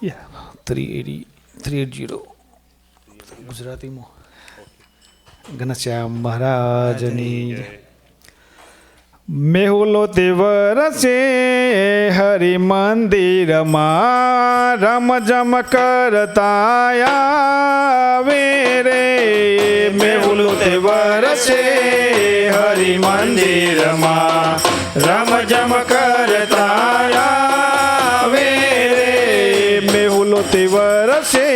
380 ગુજરાતીમાં ઘનશ્યામ મહારાજની મેહુલો તે વરસે હરિ મંદિરમાં રમ જમ કરતા આવે રે મેહુલો તે વરસે હરિ મંદિરમાં રમ જમ કરતા આવે રે મેહુલો તે વરસે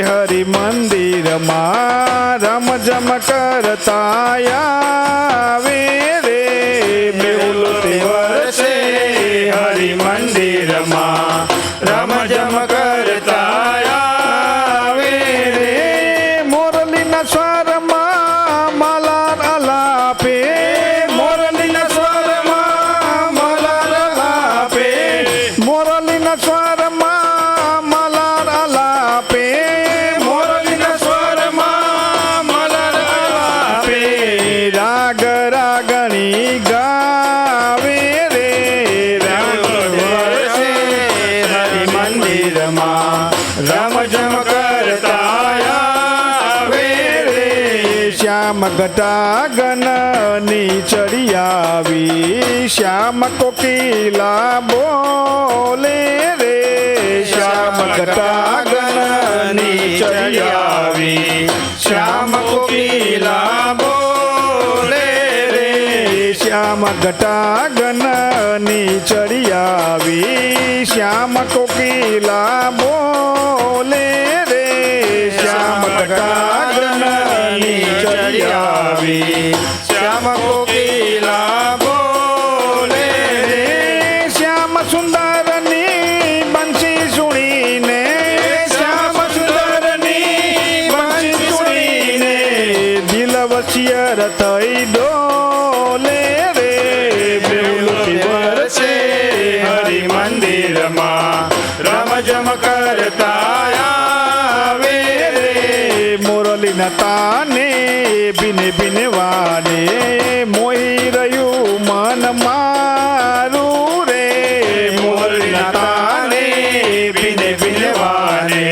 હરિ મંદિરમાં રમ જમ કરતા આવે રે મેહુલો તે વરસે હરિ મંદિરમાં રમ જમ કરતા આવે રે મોરલીના સ્વરમાં માલા આલાપે મોરલીના સ્વરમાં માલા આલાપે મોરલીના સ્વરમાં માલા આલાપે મોરલીના સ્વરમાં માલા આલાપે રાગ રાગણી ગાવે રે રામ વરસે હરિ મંદિરમાં રામ જમ કરતા આવે રે શ્યામ ઘટાગનની ચડી આવી શ્યામ કોકિલા બોલે રે શ્યામ ઘટાગનની ચડી આવી શ્યામ કોકિલા બોલે રે શ્યામ ઘટાગનની ચડી આવી શ્યામ કોકિલા બોલે રે શ્યામ ઘટાગનની ચડી આવી શ્યામ કોકિલા બોલે રે શ્યામ સુંદરની બંસી સુણીને શ્યામ સુંદરની બંસી સુણીને દિલ વસિયર થઈ ડોલે રે મેહુલો તે વરસે હરિ મંદિરમાં રમ જમ કરતા આવે રે મોરલીના તાને બિને બિને વાને મોહી રહ્યું મન મારું રે મોરલીના તાને બિને બિને વાને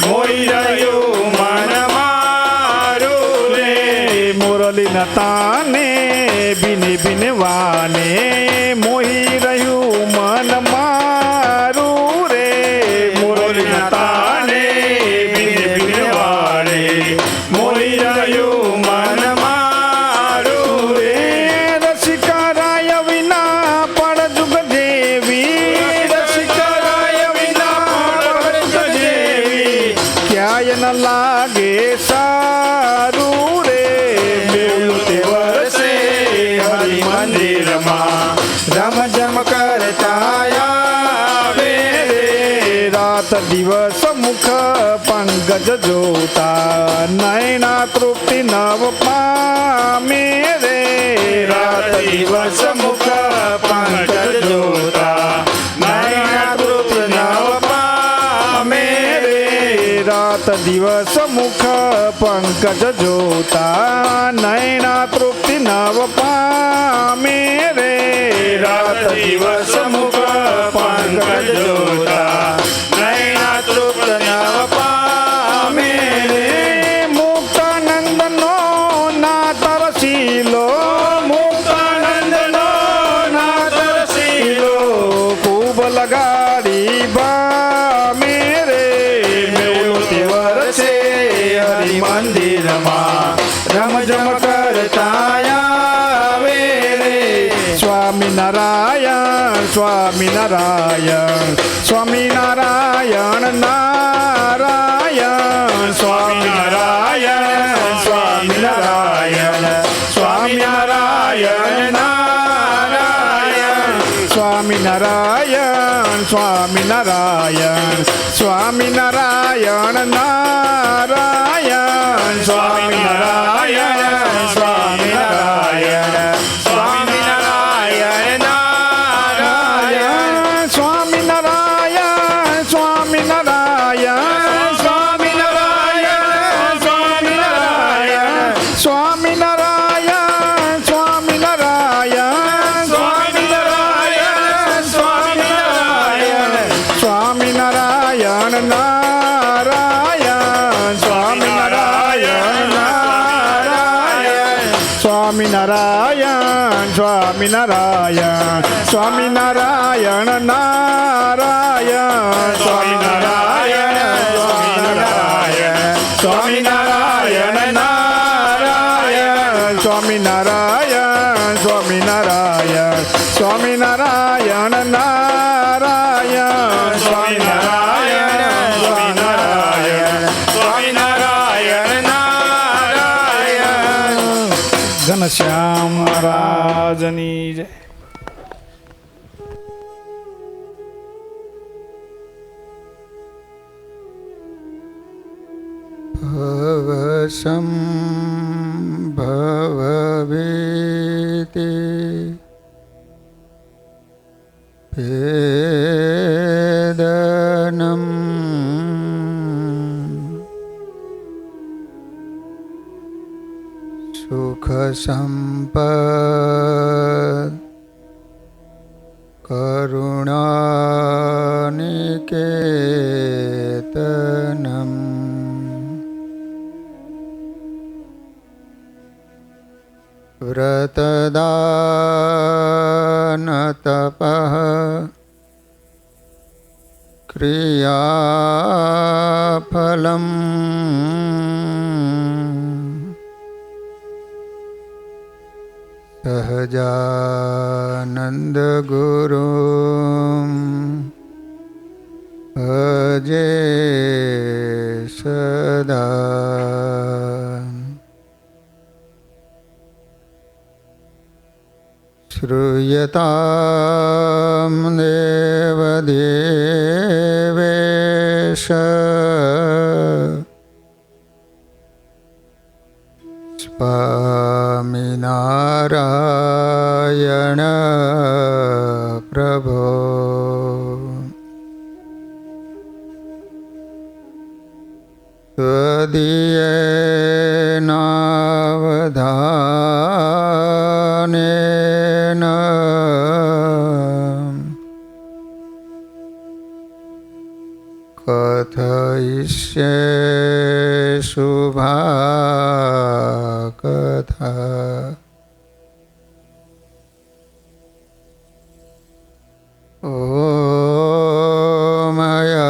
મોહી રહ્યું મન મારું રે મોરલીના તાને બિને બિને વાને મોહી રહ્યું મન મારું રે મોરલીના તાને બિને બિને વાને મોહી રહ્યું મન મારું રે રસિકરાય વિના પડ જુગ જેવી રસિકરાય વિના પડ જુગ જેવી ક્યાંય ન લાગે સારું રે મેહુલો તે વરસે હરિ મંદિરમાં રમ જમ કરતા આવે રે રાત દિવસ મુખ પંકજ જોતા નયના તૃપ્તિ નવ પામે રે રાત દિવસ મુખ પંકજ જોતા નયના તૃપ્તિ નવ પામે રે રાત દિવસ મુખ પંકજ જોતા નયના તૃપ્તિ નવ પામે રે રાત દિવસ મુખ પંકજ જોતા નયના તૃપ્તિ નવ પામે રે મુક્તાનંદનો નાથ રસીલો મુક્તાનંદનો નાથ રસીલો ખૂબ લગાડી બામે રે મેહુલો તે વરસે હરિ મંદિરમાં રમ જમ કરતા આવે રે સ્વામિનારાયણ સ્વામિનારાયણ સ્વામિનારાયણ નારાયણ સ્વામિનારાયણ સ્વામિનારાયણ સ્વામિનારાયણ નારાયણ સ્વામિનારાયણ સ્વામિનારાયણ સ્વામિનારાયણ નારાયણ સ્વામિનારાયણ સ્વામિનારાયણ સ્વામિનારાયણ નારાયણ સ્વામિનારાયણ સ્વામિનારાયણ સ્વામિનારાયણ સ્વામિનારાયણ સ્વામિનારાયણ સ્વામિનારાયણ સ્વામિનારાયણ સ્વામિનારાયણ સ્વામિનારાયણ નારાયણ નારાયણ સ્વામિનારાયણ નારાયણ સ્વામિનારાયણ સ્વામિનારાયણ સ્વામિનારાયણ નારાયણ સ્વામિનારાયણ સ્વામિનારાયણ સ્વામિનારાયણ નારાયણ સ્વામિનારાયણ સ્વામિનારાયણ સ્વામિનારાયણ નારાયણ સ્વામિનારાયણ સ્વામિનારાયણ સ્વામિનારાયણ નારાયણ. ઘનશ્યામ મહારાજની જય. ભવસંભવવીતિ ભેદનમ સુખસંપદ કરુણાનિકેતનમ વ્રતદાનતપઃ ક્રિયાફલમ સહજાનંદ ગુરુમ ભજે સદા. શ્રૂયતામ દેવદેવેશ સ્વામિનારાયણ પ્રભો. ત્વદીયેનાવધાનેન કથયિષ્યે શુભા કથા. ઓમ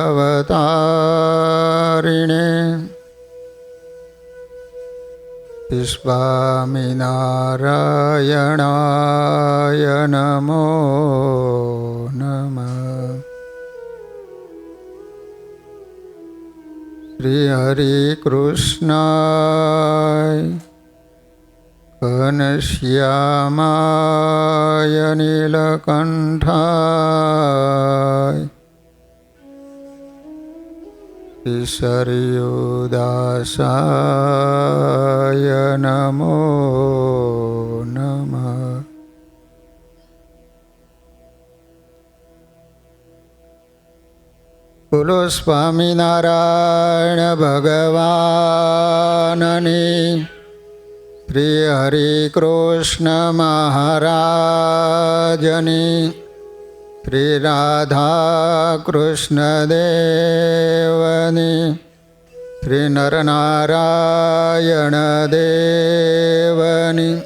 અવતારિણે સ્વામિનારાયણાય નમો નમઃ. શ્રી હરિ કૃષ્ણાય ઘનશ્યામાય નીલકંઠાય શ્રી સરયુદાસાય નમો નમઃ. બોલો સ્વામિનારાયણ ભગવાનની. શ્રી હરિ કૃષ્ણ મહારાજની. શ્રી રાધા કૃષ્ણ દેવની. શ્રી નરનારાયણ દેવની.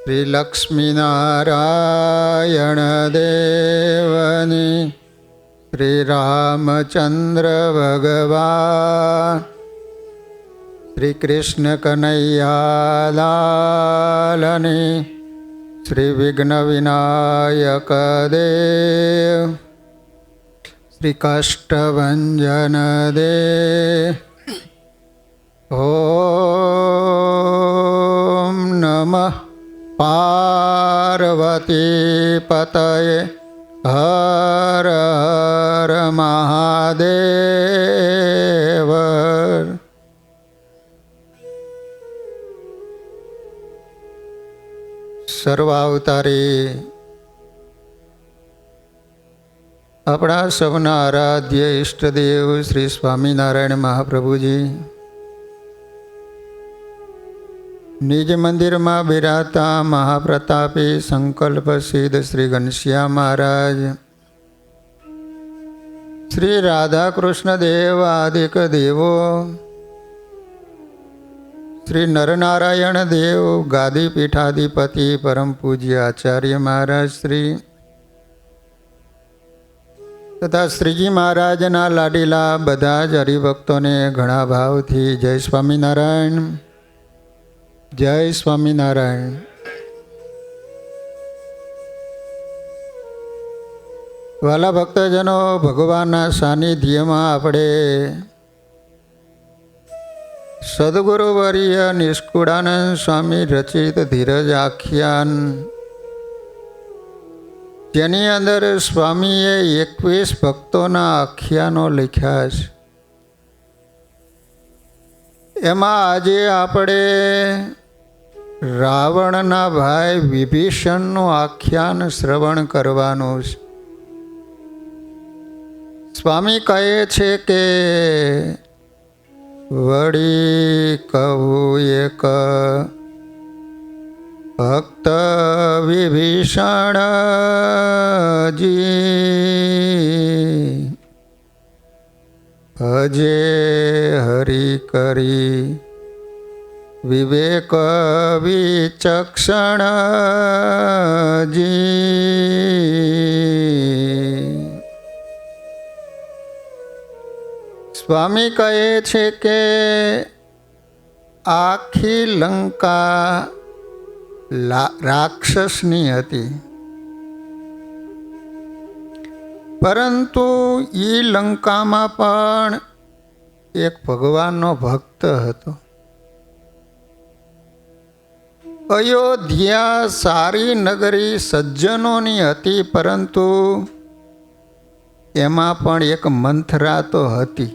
શ્રી લક્ષ્મીનારાયણ દેવની. શ્રી રામચંદ્ર ભગવાન. શ્રી કૃષ્ણ કનૈયાલાલની. શ્રી વિઘ્ન વિનાયક દેવ. શ્રી કાષ્ટભંજન દેવ. ઓમ નમઃ પાર્વતી પતયે હર હર મહાદેવ. સર્વાવતારી આપણા સૌના આરાધ્ય ઈષ્ટદેવ શ્રી સ્વામિનારાયણ મહાપ્રભુજી નિજ મંદિરમાં બિરાતા મહાપ્રતાપી સંકલ્પ સિદ્ધ શ્રી ઘનશ્યામ મહારાજ શ્રી રાધા કૃષ્ણ દેવ આદિક દેવો, શ્રી નરનારાયણ દેવ ગાદી પીઠાધિપતિ પરમ પૂજ્ય આચાર્ય મહારાજ શ્રી તથા શ્રીજી મહારાજના લાડીલા બધા જ હરિભક્તોને ઘણા ભાવથી જય સ્વામિનારાયણ, જય સ્વામિનારાયણ. વાલા ભક્તજનો, ભગવાનના સાનિધ્યમાં આપણે સદગુરુવર્ય નિષ્કુળાનંદ સ્વામી રચિત ધીરજ આખ્યાન, જેની અંદર સ્વામીએ 21 ભક્તોના આખ્યાનો લખ્યા છે, એમાં આજે આપણે રાવણના ભાઈ વિભીષણનું આખ્યાન શ્રવણ કરવાનું છે. સ્વામી કહે છે કે વળી કહું એક ભક્ત વિભીષણજી, ભજે હરિ કરી વિવેક વિચક્ષણજી. સ્વામી કહે છે કે આખી લંકા રાક્ષસની હતી, પરંતુ એ લંકામાં પણ એક ભગવાનનો ભક્ત હતો. અયોધ્યા સારી નગરી સજ્જનોની હતી, પરંતુ એમાં પણ એક મંથરા તો હતી.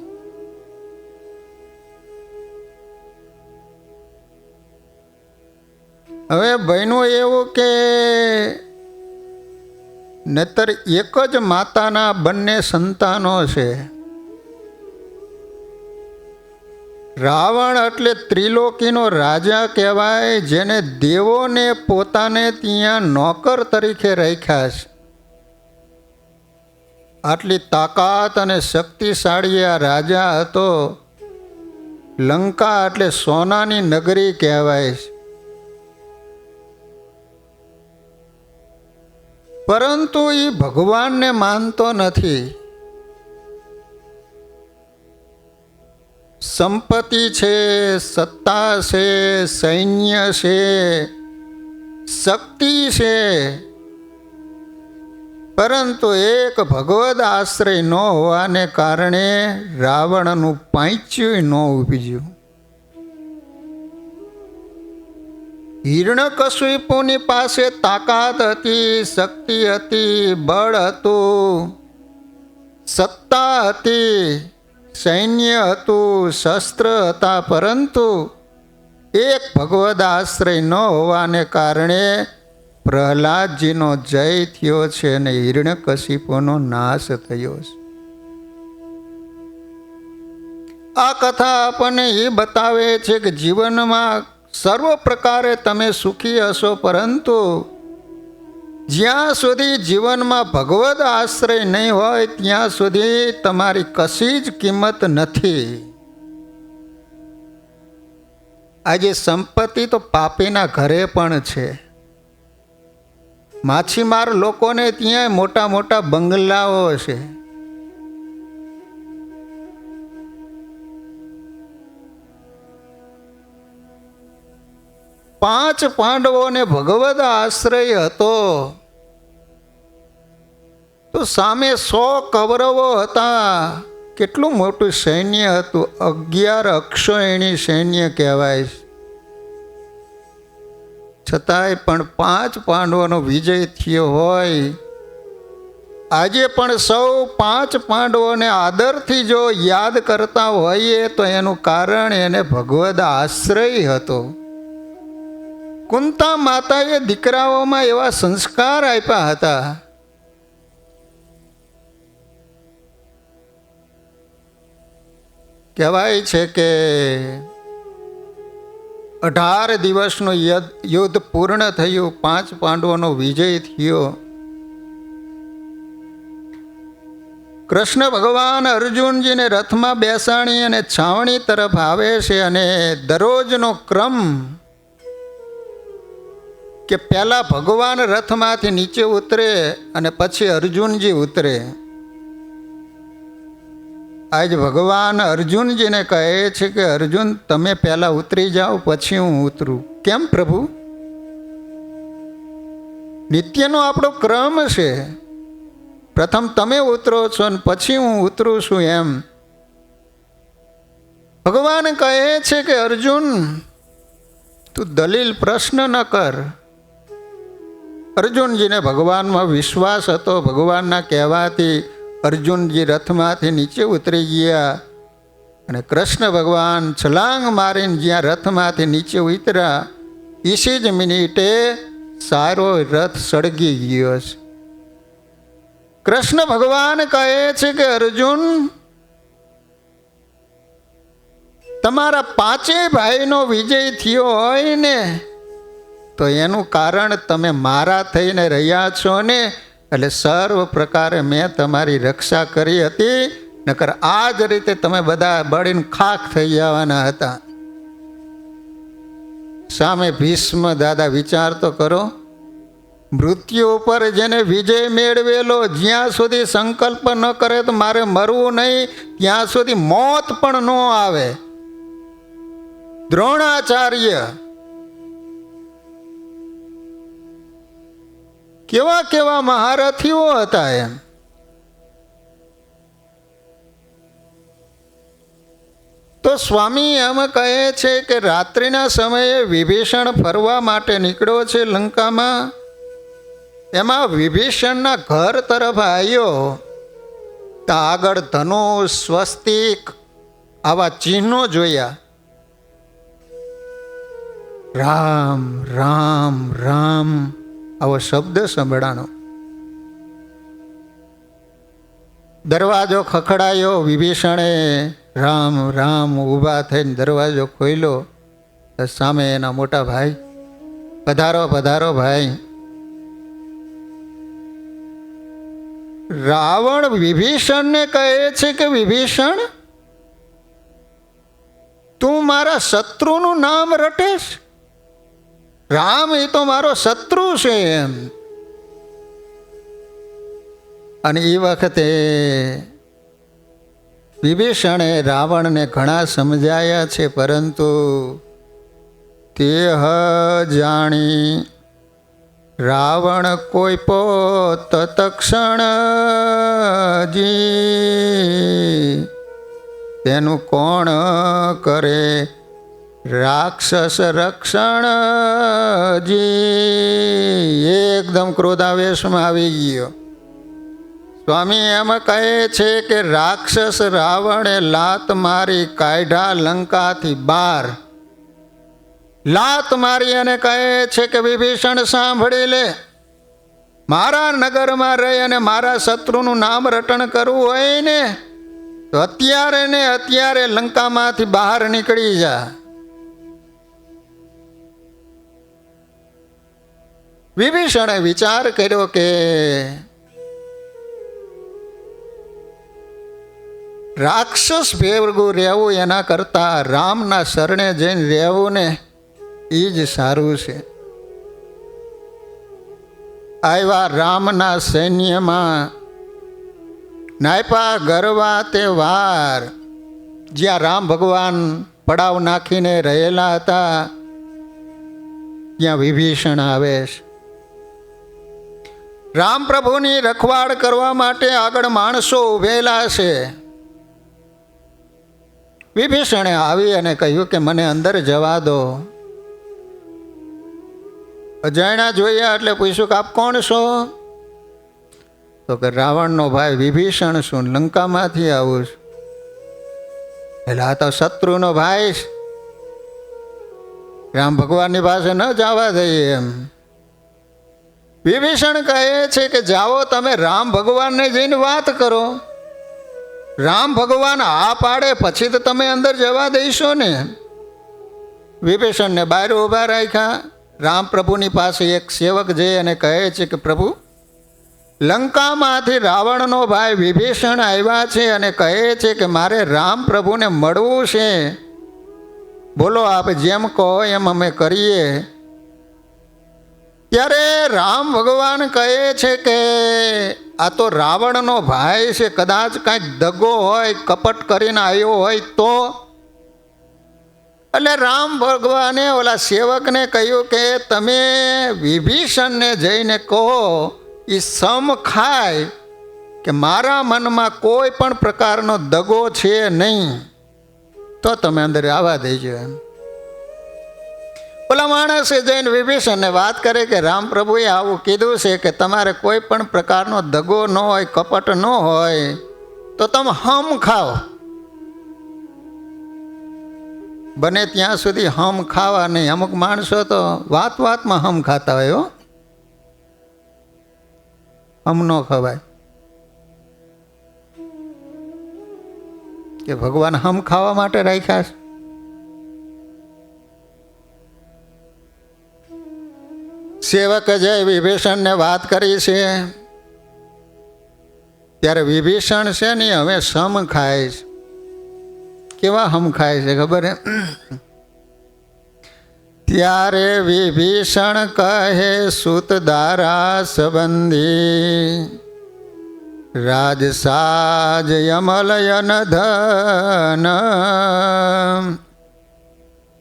હવે બહેનું એવું કે નહીતર એક જ માતાના બંને સંતાનો છે. રાવણ એટલે ત્રિલોકીનો રાજા કહેવાય, જેને દેવોને પોતાને ત્યાં નોકર તરીકે રાખ્યા છે. આટલી તાકાત અને શક્તિશાળી આ રાજા હતો. લંકા એટલે સોનાની નગરી કહેવાય છે. પરંતુ એ ભગવાનને માનતો નથી. સંપત્તિ છે, સત્તા છે, સૈન્ય છે, શક્તિ છે, પરંતુ એક ભગવદ આશ્રય ન હોવાને કારણે રાવણનું પાંચ્યું ન ઉપજ્યું. હિરણ્યકશિપુની પાસે તાકાત હતી, શક્તિ હતી, બળ હતું, સત્તા હતી, સૈન્ય હતું, શસ્ત્ર હતા, પરંતુ એક ભગવદ આશ્રય ન હોવાને કારણે પ્રહલાદજીનો જય થયો છે અને હિરણ્યકશિપુનો નાશ થયો છે. આ કથા આપણને એ બતાવે છે કે જીવનમાં સર્વ પ્રકારે તમે સુખી હશો, પરંતુ જ્યાં સુધી જીવનમાં ભગવદ આશ્રય નહીં હોય ત્યાં સુધી તમારી કશી જ કિંમત નથી. આજે સંપત્તિ તો પાપીના ઘરે પણ છે. માછીમાર લોકોને ત્યાં મોટા મોટા બંગલાઓ છે. પાંચ પાંડવોને ભગવદ આશ્રય હતો, તો સામે 100 કૌરવો હતા. કેટલું મોટું સૈન્ય હતું, 11 અક્ષોહિણી સૈન્ય કહેવાય. છતાંય પણ 5 પાંડવોનો વિજય થયો હોય. આજે પણ સૌ 5 પાંડવોને આદરથી જો યાદ કરતા હોઈએ તો એનું કારણ એને ભગવદ આશ્રય હતો. કુંતા માતાએ દીકરાઓમાં એવા સંસ્કાર આપ્યા હતા. કહેવાય છે કે 18 દિવસનું યુદ્ધ પૂર્ણ થયું, 5 પાંડવોનો વિજય થયો. કૃષ્ણ ભગવાન અર્જુનજીને રથમાં બેસાડી અને છાવણી તરફ આવે છે. અને દરરોજનો ક્રમ કે પહેલા ભગવાન રથમાંથી નીચે ઉતરે અને પછી અર્જુનજી ઉતરે. આજ ભગવાન અર્જુનજીને કહે છે કે અર્જુન, તમે પહેલા ઉતરી જાઓ, પછી હું ઉતરું. કેમ પ્રભુ? નિત્યનો આપણો ક્રમ છે. પ્રથમ તમે ઉતરો છો અને પછી હું ઉતરું છું. એમ ભગવાન કહે છે કે અર્જુન, તું દલીલ પ્રશ્ન ન કર. અર્જુનજીને ભગવાનમાં વિશ્વાસ હતો. ભગવાનના કહેવાથી અર્જુનજી રથમાંથી નીચે ઉતરી ગયા અને કૃષ્ણ ભગવાન છલાંગ મારીને જ્યાં રથમાંથી નીચે ઉતર્યા, એસી જ મિનિટે સારો રથ સળગી ગયો છે. કૃષ્ણ ભગવાન કહે છે કે અર્જુન, તમારા પાંચેય ભાઈનો વિજય થયો હોય ને તો એનું કારણ તમે મારા થઈને રહ્યા છો ને, એટલે સર્વ પ્રકારે મેં તમારી રક્ષા કરી હતી. નકર આ જ રીતે તમે બધા બળીને ખાખ થઈ જવાના હતા. સામે ભીષ્મ દાદા વિચાર તો કરો. મૃત્યુ ઉપર જેને વિજય મેળવેલો, જ્યાં સુધી સંકલ્પ ન કરે તો મારે મરવું નહીં, ત્યાં સુધી મોત પણ ન આવે. દ્રોણાચાર્ય કેવા કેવા મહારથીઓ હતા. એમ તો સ્વામી એમ કહે છે કે રાત્રિના સમયે વિભીષણ ફરવા માટે નીકળ્યો છે લંકામાં. એમાં વિભીષણના ઘર તરફ આવ્યો તો આગળ ધનુષ, સ્વસ્તિક આવા ચિહ્નો જોયા. રામ રામ રામ આવો શબ્દ સંભળાનો. દરવાજો ખખડાયો. વિભીષણે રામ રામ ઊભા થઈને દરવાજો ખોલ્યો. સામે એના મોટા ભાઈ, પધારો પધારો ભાઈ. રાવણ વિભીષણને કહે છે કે વિભીષણ, તું મારા શત્રુનું નામ રટેશ? રામ એ તો મારો શત્રુ છે એમ. અને એ વખતે વિભીષણે રાવણને ઘણા સમજાયા છે, પરંતુ તે જાણી રાવણ કોઈ પોત તક્ષણ જી, તેનું કોણ કરે રાક્ષસ રક્ષણ જી. એકદમ ક્રોધાવેશમાં આવી ગયો. સ્વામી એમ કહે છે કે રાક્ષસ રાવણે લાત મારી કાઢ્યા લંકાથી બહાર. લાત મારી અને કહે છે કે વિભીષણ સાંભળી લે, મારા નગરમાં રહી અને મારા શત્રુનું નામ રટણ કરવું હોય ને તો અત્યારે ને અત્યારે લંકામાંથી બહાર નીકળી જા. વિભીષણે વિચાર કર્યો કે રાક્ષસ ભેગું રહેવું એના કરતાં રામના શરણે જઈને રહેવું ને એ જ સારું છે. આવ્યા રામના સૈન્યમાં, નાયપા ગરવા તે વાર. જ્યાં રામ ભગવાન પડાવ નાખીને રહેલા હતા ત્યાં વિભીષણ આવે છે. રામ પ્રભુની રખવાડ કરવા માટે આગળ માણસો ઉભેલા છે. વિભીષણે આવી અને કહ્યું કે મને અંદર જવા દો. અજાણ્યા જોયા એટલે પૂછ્યું કે આપ કોણ છો? તો કે રાવણનો ભાઈ વિભીષણ છું, લંકામાંથી આવું છું. એટલે આ તો શત્રુનો ભાઈ છે, રામ ભગવાનની પાસે ન જવા દઈએ એમ. વિભીષણ કહે છે કે જાઓ તમે રામ ભગવાનને જઈને વાત કરો. રામ ભગવાન આ પાડે પછી તો તમે અંદર જવા દઈશો ને. વિભીષણને બહાર ઊભા રાખ્યા. રામ પ્રભુની પાસે એક સેવક જઈ અને કહે છે કે પ્રભુ, લંકામાંથી રાવણનો ભાઈ વિભીષણ આવ્યા છે અને કહે છે કે મારે રામ પ્રભુને મળવું છે. બોલો, આપ જેમ કહો એમ અમે કરીએ. ત્યારે રામ ભગવાન કહે છે કે આ તો રાવણનો ભાઈ છે, કદાચ કાંઈક દગો હોય, કપટ કરીને આવ્યો હોય તો. એટલે રામ ભગવાને ઓલા સેવકને કહ્યું કે તમે વિભીષણને જઈને કહો એ સમ ખાય કે મારા મનમાં કોઈ પણ પ્રકારનો દગો છે નહીં, તો તમે અંદર આવવા દેજો એમ. ઓલા માણસે જઈને વિભીષણને વાત કરે કે રામ પ્રભુએ આવું કીધું છે કે તમારે કોઈ પણ પ્રકારનો દગો ન હોય, કપટ ન હોય તો તમે હમ ખાઓ. બને ત્યાં સુધી હમ ખાવા નહીં. અમુક માણસો તો વાત વાતમાં હમ ખાતા હોય. હમ ન ખવાય કે ભગવાન હમ ખાવા માટે રાખ્યા છે. સેવક જય વિભીષણને વાત કરી છે. ત્યારે વિભીષણ છે ને હવે સમ ખાય છે. કેવા હમ ખાય છે ખબર હે? ત્યારે વિભીષણ કહે સુતદારા સંબંધી રાજસાજ યમલયન ધન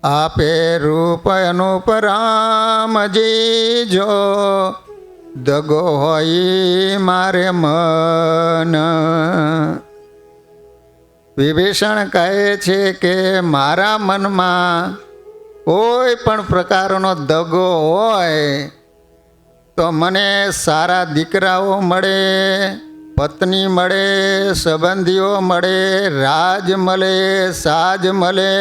આપે રૂપ અનુપ રામજી જો દગો હોય મારે મન. વિભીષણ કહે છે કે મારા મનમાં કોઈ પણ પ્રકારનો દગો હોય તો મને સારા દીકરાઓ મળે, પત્ની મળે, સંબંધીઓ મળે, રાજ મળે, સાજ મળે,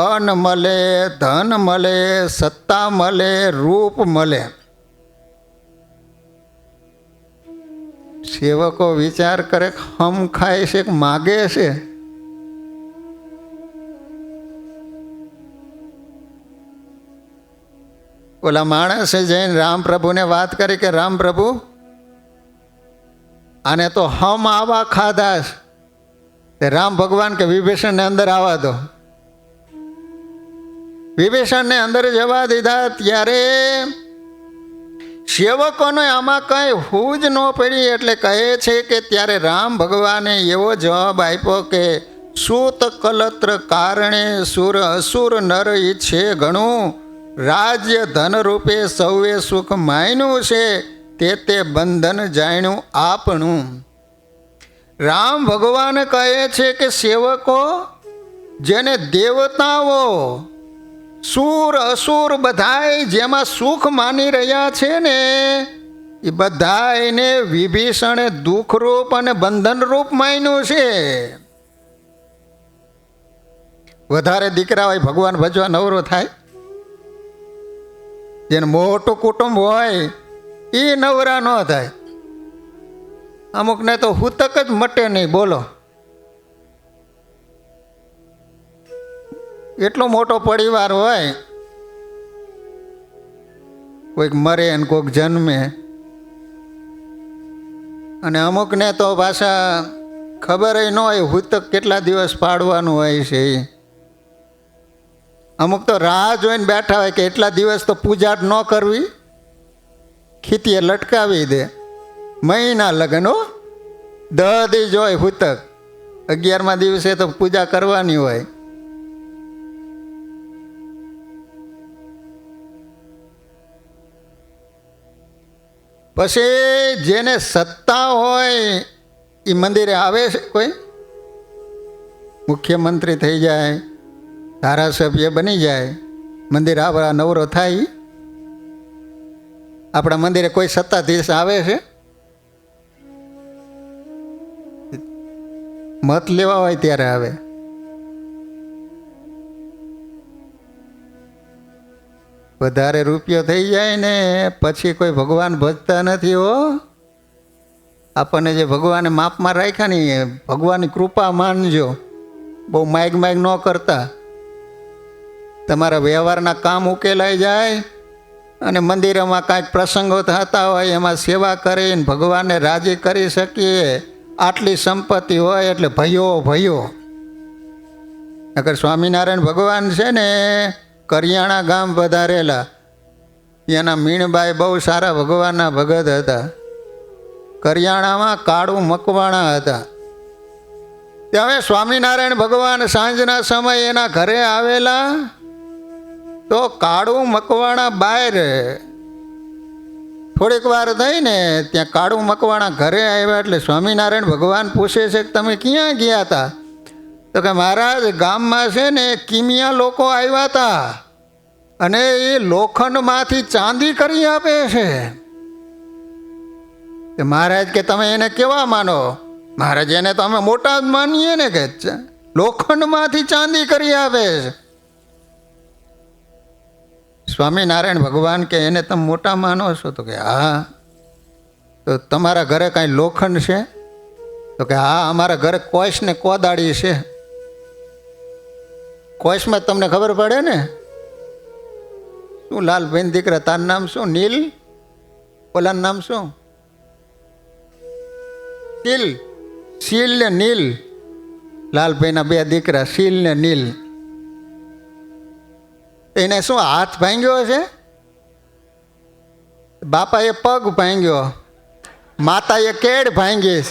અન્ન મળે, ધન મળે, સત્તા મળે, રૂપ મળે. સેવકો વિચાર કરે હમ ખાય છે કે માગે છે. ઓલા માણસે જઈને રામ પ્રભુને વાત કરી કે રામ પ્રભુ આને તો હમ આવા ખાધા છે. રામ ભગવાન કે વિભીષણને અંદર આવવા દો. વિભીષણને અંદર જવા દીધા. ત્યારે સેવકોને આમાં કંઈ હૂજ ન પડી. એટલે કહે છે કે ત્યારે રામ ભગવાને એવો જવાબ આપ્યો કે સૂત કલત્ર કારણે સુર અસુર નર ઈચ્છે ઘણું રાજ્ય ધન રૂપે સૌએ સુખ માયનું છે તે બંધન જાણ્યું આપણું. રામ ભગવાન કહે છે કે સેવકો જેને દેવતાઓ સુર અસુર બધાય જેમાં સુખ માની રહ્યા છે ને એ બધાયને વિભીષણે દુઃખરૂપ અને બંધનરૂપ માન્યું છે. વધારે દીકરા હોય ભગવાન ભજવા નવરો થાય. જેને મોટું કુટુંબ હોય એ નવરા ન થાય. અમુકને તો હુતક જ મટે નહીં. બોલો, એટલો મોટો પરિવાર હોય, કોઈક મરે ને કોઈક જન્મે, અને અમુકને તો પાછા ખબર ન હોય હુતક કેટલા દિવસ પાડવાનું હોય છે. અમુક તો રાહ જોઈને બેઠા હોય કે એટલા દિવસ તો પૂજા જ ન કરવી, ખીતીએ લટકાવી દે. મહિના લગ્ન 10 દી જોય હુતક, 11મા દિવસે તો પૂજા કરવાની હોય. પછી જેને સત્તા હોય એ મંદિરે આવે છે. કોઈ મુખ્યમંત્રી થઈ જાય, ધારાસભ્ય બની જાય, મંદિર આપણા નવરો થાય. આપણા મંદિરે કોઈ સત્તાધીશ આવે છે? મત લેવા હોય ત્યારે આવે. વધારે રૂપિયો થઈ જાય ને પછી કોઈ ભગવાન ભજતા નથી. હો, આપણને જે ભગવાને માપમાં રાખ્યા ને ભગવાનની કૃપા માનજો. બહુ માઇક ન કરતા. તમારા વ્યવહારના કામ ઉકેલાઈ જાય અને મંદિરોમાં કાંઈક પ્રસંગો થતા હોય એમાં સેવા કરીને ભગવાનને રાજી કરી શકીએ, આટલી સંપત્તિ હોય એટલે ભયો ભયો. અગર સ્વામિનારાયણ ભગવાન છે ને કરિયાણા ગામ વધારેલા, એના મીણબાઈ બહુ સારા ભગવાનના ભગત હતા. કરિયાણામાં કાળું મકવાણા હતા. ત્યાં હવે સ્વામિનારાયણ ભગવાન સાંજના સમયે એના ઘરે આવેલા તો કાળું મકવાણા બહાર થોડીક વાર થઈને ત્યાં કાળું મકવાણા ઘરે આવ્યા એટલે સ્વામિનારાયણ ભગવાન પૂછે છે કે તમે ક્યાં ગયા હતા? તો કે મહારાજ ગામમાં છે ને કિમિયા લોકો આવ્યા હતા અને એ લોખંડમાંથી ચાંદી કરી આપે છે. મહારાજ કે તમે એને કેવા માનો? મહારાજ એને તો અમે મોટા જ માનીએ ને કે લોખંડમાંથી ચાંદી કરી આપે છે. સ્વામિનારાયણ ભગવાન કે એને તમે મોટા માનો છો? તો કે હા. તો તમારા ઘરે કાંઈ લોખંડ છે? તો કે હા, અમારા ઘરે કોઈશ ને કોદાળી છે. કોઈશમાં તમને ખબર પડે ને? શું લાલભાઈ દીકરા, તારું નામ શું? નીલ? ઓલાનું નામ શું? શીલ. શીલ ને નીલ, લાલભાઈના બે દીકરા શીલ ને નીલ. એને શું હાથ ભાંગ્યો છે? બાપાએ પગ ભાંગ્યો, માતાએ કેડ ભાંગી.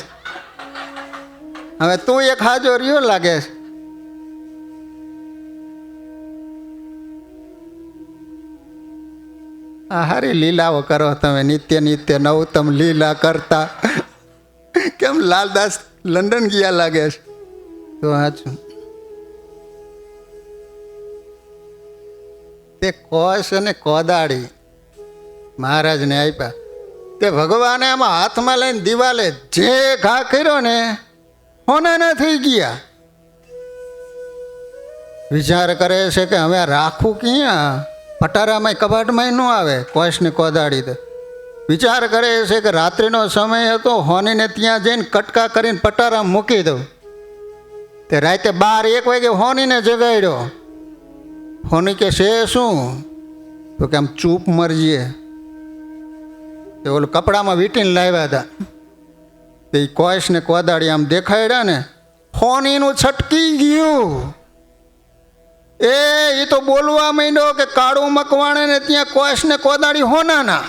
હવે તું એક હાજો રહ્યો લાગે છે. આ હારી લીલાઓ કરો તમે, નિત્ય નિત્ય નવતમ લીલા કરતા. કેમ લાલદાસ લંડન ગયા લાગે છે? તો સાચું. તે કોશ અને કોદાળી મહારાજને આપ્યા. તે ભગવાને આમાં હાથમાં લઈને દિવાલે જે ઘા કર્યો ને હોના થઈ ગયા. વિચાર કરે છે કે હવે રાખવું ક્યાં? પટારામાં કબાટમાં ન આવે કોશ ને કોદાળી. તો વિચાર કરે છે કે રાત્રિનો સમય હતો, હોનીને ત્યાં જઈને કટકા કરીને પટારામાં મૂકી દઉં. તે રાતે 12-1 વાગે હોનીને જગાડ્યો. હોની કે છે શું? તો કે આમ ચૂપ મરજીએ. તે ઓલું કપડામાં વીંટીને લાવ્યા હતા. તે કોઈશ ને કોદાળી આમ દેખાડ્યા ને, હોનીનું છટકી ગયું. એ તો બોલવા માંડ્યો કે કાળું મકવાણે ને ત્યાં કોઈશ ને કોદાળી હોનાના,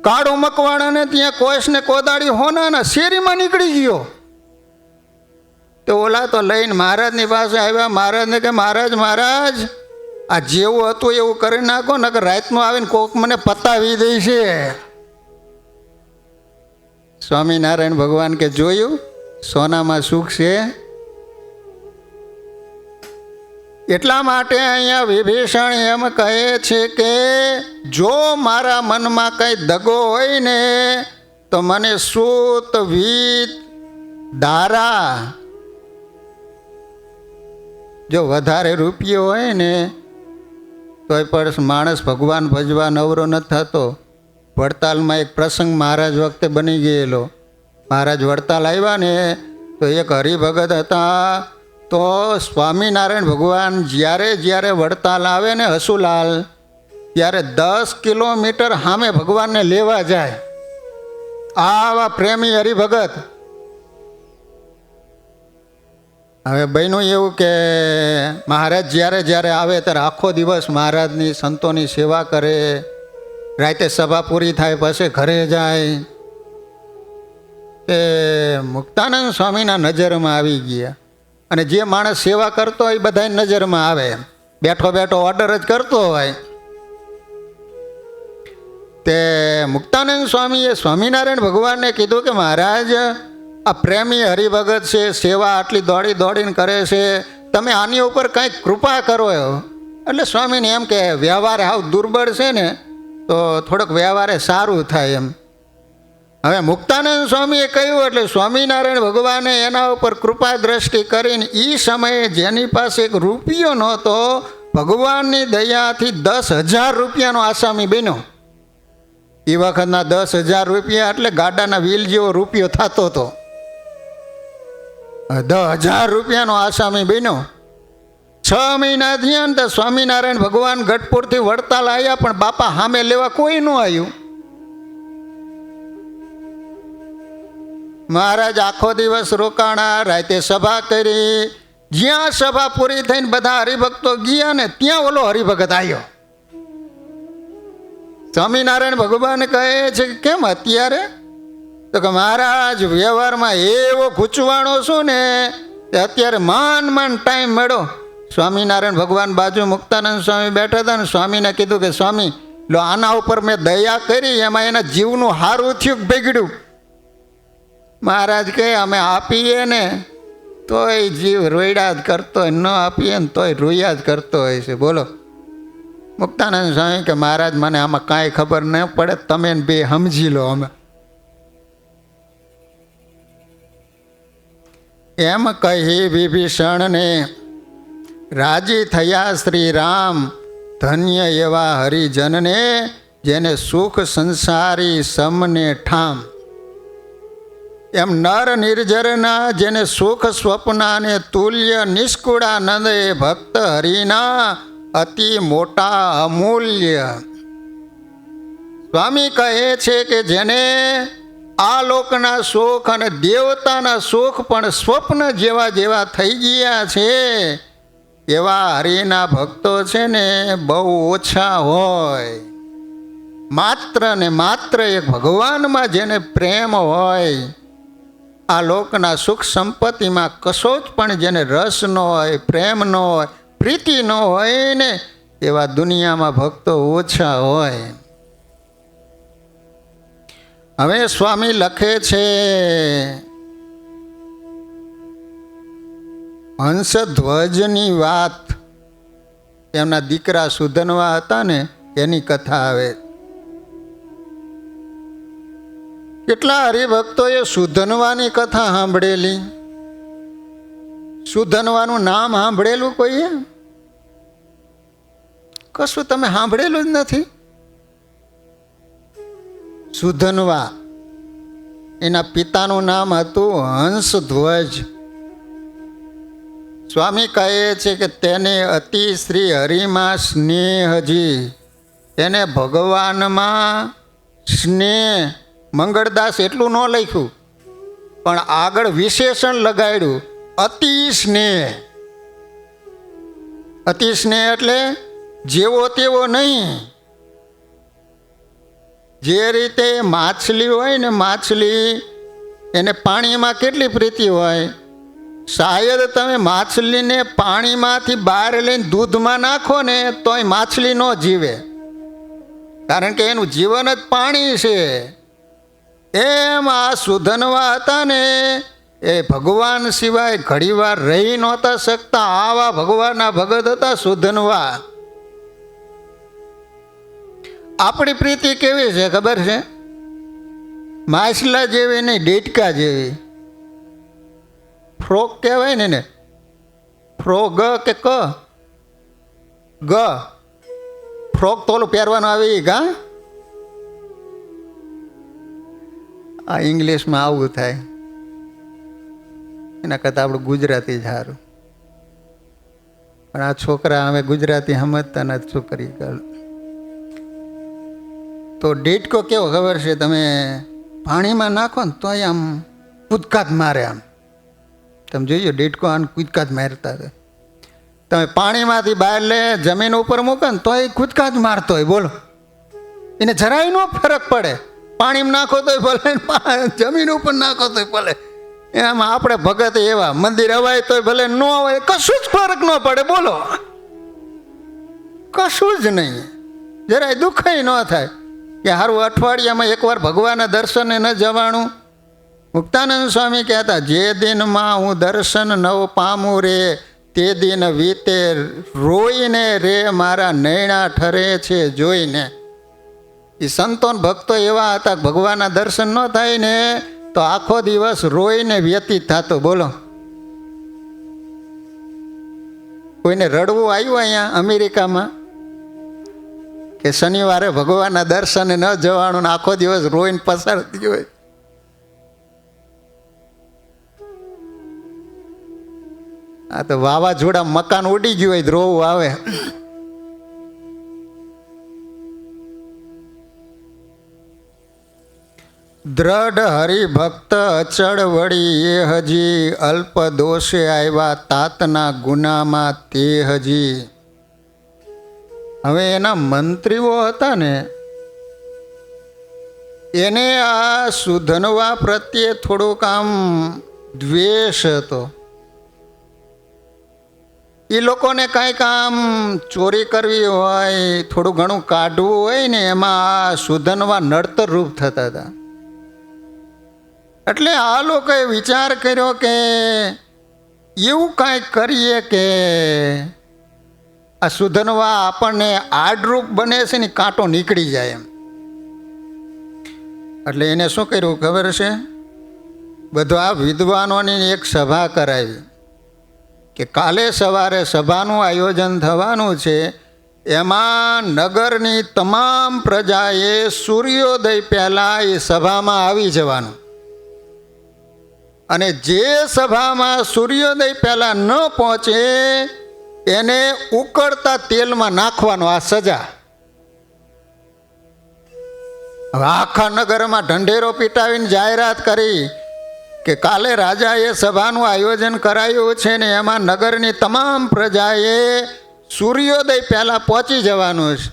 કાળું મકવાણા ને ત્યાં કોઈશ ને કોદાળી હોનાના. શેરીમાં નીકળી ગયો. તો ઓલા તો લઈને મહારાજની પાસે આવ્યા. મહારાજને કે મહારાજ મહારાજ આ જેવું હતું એવું કરી નાખો, નકર રાતનું આવીને કોક મને પતાવી દે છે. સ્વામિનારાયણ ભગવાન કે જોયું સોનામાં સુખ છે. એટલા માટે અહીંયા વિભીષણ એમ કહે છે કે જો મારા મનમાં કંઈ દગો હોય ને તો મને સૂત વીત દારા, જો વધારે રૂપિયો હોય ને તોય પણ માણસ ભગવાન ભજવા નવરો ન થતો. વડતાલમાં એક પ્રસંગ મહારાજ વખતે બની ગયેલો. મહારાજ વડતાલ આવ્યા ને તો એક હરિભગત હતા. તો સ્વામિનારાયણ ભગવાન જ્યારે જ્યારે વડતાલ આવે ને હસુલાલ, ત્યારે 10 કિલોમીટર સામે ભગવાનને લેવા જાય. આવા પ્રેમી હરિભગત. હવે બન્યું એવું કે મહારાજ જ્યારે જ્યારે આવે ત્યારે આખો દિવસ મહારાજની સંતોની સેવા કરે. રાતે સભા પૂરી થાય પછી ઘરે જાય. એ મુક્તાનંદ સ્વામીના નજરમાં આવી ગયા. અને જે માણસ સેવા કરતો હોય બધા નજરમાં આવે. બેઠો બેઠો ઓર્ડર જ કરતો હોય. તે મુક્તાનંદ સ્વામીએ સ્વામિનારાયણ ભગવાનને કીધું કે મહારાજ આ પ્રેમી હરિભગત છે, સેવા આટલી દોડી દોડીને કરે છે, તમે આની ઉપર કંઈક કૃપા કરો. એટલે સ્વામીને એમ કે વ્યવહાર હાવ દુર્બળ છે ને તો થોડોક વ્યવહારે સારું થાય એમ. હવે મુક્તાનંદ સ્વામીએ કહ્યું એટલે સ્વામિનારાયણ ભગવાને એના ઉપર કૃપા દ્રષ્ટિ કરીને એ સમયે જેની પાસે એક રૂપિયો નહોતો, ભગવાનની દયાથી 10,000 રૂપિયાનો આસામી બન્યો. એ વખતના 10,000 રૂપિયા એટલે ગાડાના વ્હીલ જેવો રૂપિયો થતો હતો. 10,000 રૂપિયાનો આસામી બન્યો. 6 મહિના થયા ને તો સ્વામિનારાયણ ભગવાન ગઢપુરથી વડતાલ આવ્યા, પણ બાપા સામે લેવા કોઈ ન આવ્યું. મહારાજ આખો દિવસ રોકાણા, રાતે સભા કરી. જ્યાં સભા પૂરી થઈને બધા હરિભક્તો ગયા ને ત્યાં ઓલો હરિભગત આવ્યો. સ્વામિનારાયણ ભગવાન કહે છે કે કેમ અત્યારે? તો કે મહારાજ વ્યવહારમાં એવો ગૂંચવાણો છું ને અત્યારે માન ટાઈમ મળ્યો. સ્વામિનારાયણ ભગવાન બાજુ મુક્તાનંદ સ્વામી બેઠા હતા ને સ્વામીને કીધું કે સ્વામી લો આના ઉપર મેં દયા કરી, એમાં એના જીવનું હારું થયું બગડ્યું. મહારાજ કહે અમે આપીએ ને તોય જીવ રોયડા જ કરતો હોય, ન આપીએ ને તોય રોયા જ કરતો હોય છે. બોલો. મુક્તાનંદ સ્વામી કે મહારાજ મને આમાં કાંઈ ખબર ન પડે, તમે બે સમજી લો. અમે એમ કહી વિભીષણને રાજી થયા શ્રી રામ. ધન્ય એવા હરિજનને જેને સુખ સંસારી સમને ઠામ. એમ નર નિર્જરના જેને સુખ સ્વપ્નાને તુલ્ય નિષ્કુળાનંદ એ ભક્ત હરિના અતિ મોટા અમૂલ્ય. સ્વામી કહે છે કે જેને આ લોકના સુખ અને દેવતાના સુખ પણ સ્વપ્ન જેવા થઈ ગયા છે એવા હરિના ભક્તો છે ને બહુ ઓછા હોય. માત્ર ને માત્ર એક ભગવાનમાં જેને પ્રેમ હોય, આ લોકના સુખ સંપત્તિમાં કશો જ પણ જેને રસ ન હોય, પ્રેમ ન હોય, પ્રીતિ ન હોય ને એવા દુનિયામાં ભક્તો ઓછા હોય. હવે સ્વામી લખે છે હંસધ્વજની વાત. એમના દીકરા સુધનવા હતા ને એની કથા આવે. કેટલા હરિભક્તોએ સુધનવાની કથા સાંભળેલી? સુધનવાનું નામ સાંભળેલું કોઈએ? કશું તમે સાંભળેલું જ નથી. સુધનવા એના પિતાનું નામ હતું હંસધ્વજ. સ્વામી કહે છે કે તેને અતિ શ્રી હરિમાં સ્નેહજી, તેને ભગવાનમાં સ્નેહ. મંગળદાસ એટલું ન લખ્યું પણ આગળ વિશેષણ લગાડ્યું અતિ સ્નેહ. અતિ સ્નેહ એટલે જેવો તેવો નહીં. જે રીતે માછલી હોય ને, માછલી એને પાણીમાં કેટલી પ્રીતિ હોય. શાયદ તમે માછલીને પાણીમાંથી બહાર લઈને દૂધમાં નાખો ને તોય માછલી ન જીવે, કારણ કે એનું જીવન જ પાણી છે. એમ આ સુધનવા હતા ને એ ભગવાન સિવાય ઘડીવાર રહી નહોતા શકતા. આવા ભગવાનના ભગત હતા સુધનવા. આપણી પ્રીતિ કેવી છે ખબર છે? માછલા જેવી નહીં, ડેટકા જેવી. ફ્રોક કહેવાય ને, ફ્રોગ કે ક ગ ફ્રોક તો ઓલું પહેરવાનું આવી ગા. આ ઇંગ્લિશમાં આવું થાય, એના કરતાં આપણું ગુજરાતી જ સારું. પણ આ છોકરા હવે ગુજરાતી સમજતા નથી. છોકરી તો ડેટકો કેવો ખબર છે? તમે પાણીમાં નાખો ને તો આમ કૂદકાત મારે. આમ તમે જોઈજો, ડેટકો આમ કૂદકાત મારતા હતા. તમે પાણીમાંથી બહાર લે જમીન ઉપર મૂકો ને તો એ કૂદકાત મારતો હોય. બોલો, એને જરાય નો ફરક પડે. પાણીમાં નાખો તોય ભલે, જમીન ઉપર નાખો તોય ભલે. એમ આપણે ભગત એવા, મંદિર અવાય તોય ભલે, ન અવાય કશું જ ફરક ન પડે. બોલો, કશું જ નહીં. જરાય દુઃખય ન થાય કે સારું અઠવાડિયામાં એકવાર ભગવાનના દર્શને ન જવાનું. મુક્તાનંદ સ્વામી કહેતા, જે દિનમાં હું દર્શન નવ પામું રે તે દિન વીતે રોઈને રે મારા નૈણા ઠરે છે જોઈને. એ સંતોન ભક્તો એવા હતા, ભગવાનના દર્શન ન થાય ને તો આખો દિવસ રોઈને વ્યતીત થતો. બોલો, કોઈને રડવું આવ્યું અહીંયા અમેરિકામાં કે શનિવારે ભગવાનના દર્શને ન જવાનું ને આખો દિવસ રોઈને પસાર થયો હોય? આ તો વાવાઝોડા મકાન ઉડી ગયું હોય રોવું આવે. દ્રઢ હરિભક્ત અચળ વળી એ હજી અલ્પ દોષે આવ્યા તાતના ગુનામાં તે હજી. હવે એના મંત્રીઓ હતા ને એને આ સુધનવા પ્રત્યે થોડુંક આમ દ્વેષ હતો. એ લોકોને કાંઈક આમ ચોરી કરવી હોય, થોડું ઘણું કાઢવું હોય ને એમાં આ સુધનવા નડતર રૂપ થતા હતા. એટલે આ લોકોએ વિચાર કર્યો કે એવું કાંઈક કરીએ કે આ સુધનવા આપણને આડરૂપ બને છે ને કાંટો નીકળી જાય એમ. એટલે એને શું કર્યું ખબર છે? બધા વિદ્વાનોની એક સભા કરાવી કે કાલે સવારે સભાનું આયોજન થવાનું છે. એમાં નગરની તમામ પ્રજાએ સૂર્યોદય પહેલાં એ સભામાં આવી જવાનું, અને જે સભામાં સૂર્યોદય પહેલાં ન પહોંચે એને ઉકળતા તેલમાં નાખવાનો. આ સજા. હવે આખા નગરમાં ઢંઢેરો પીટાવીને જાહેરાત કરી કે કાલે રાજાએ સભાનું આયોજન કરાયું છે ને એમાં નગરની તમામ પ્રજાએ સૂર્યોદય પહેલાં પહોંચી જવાનું છે.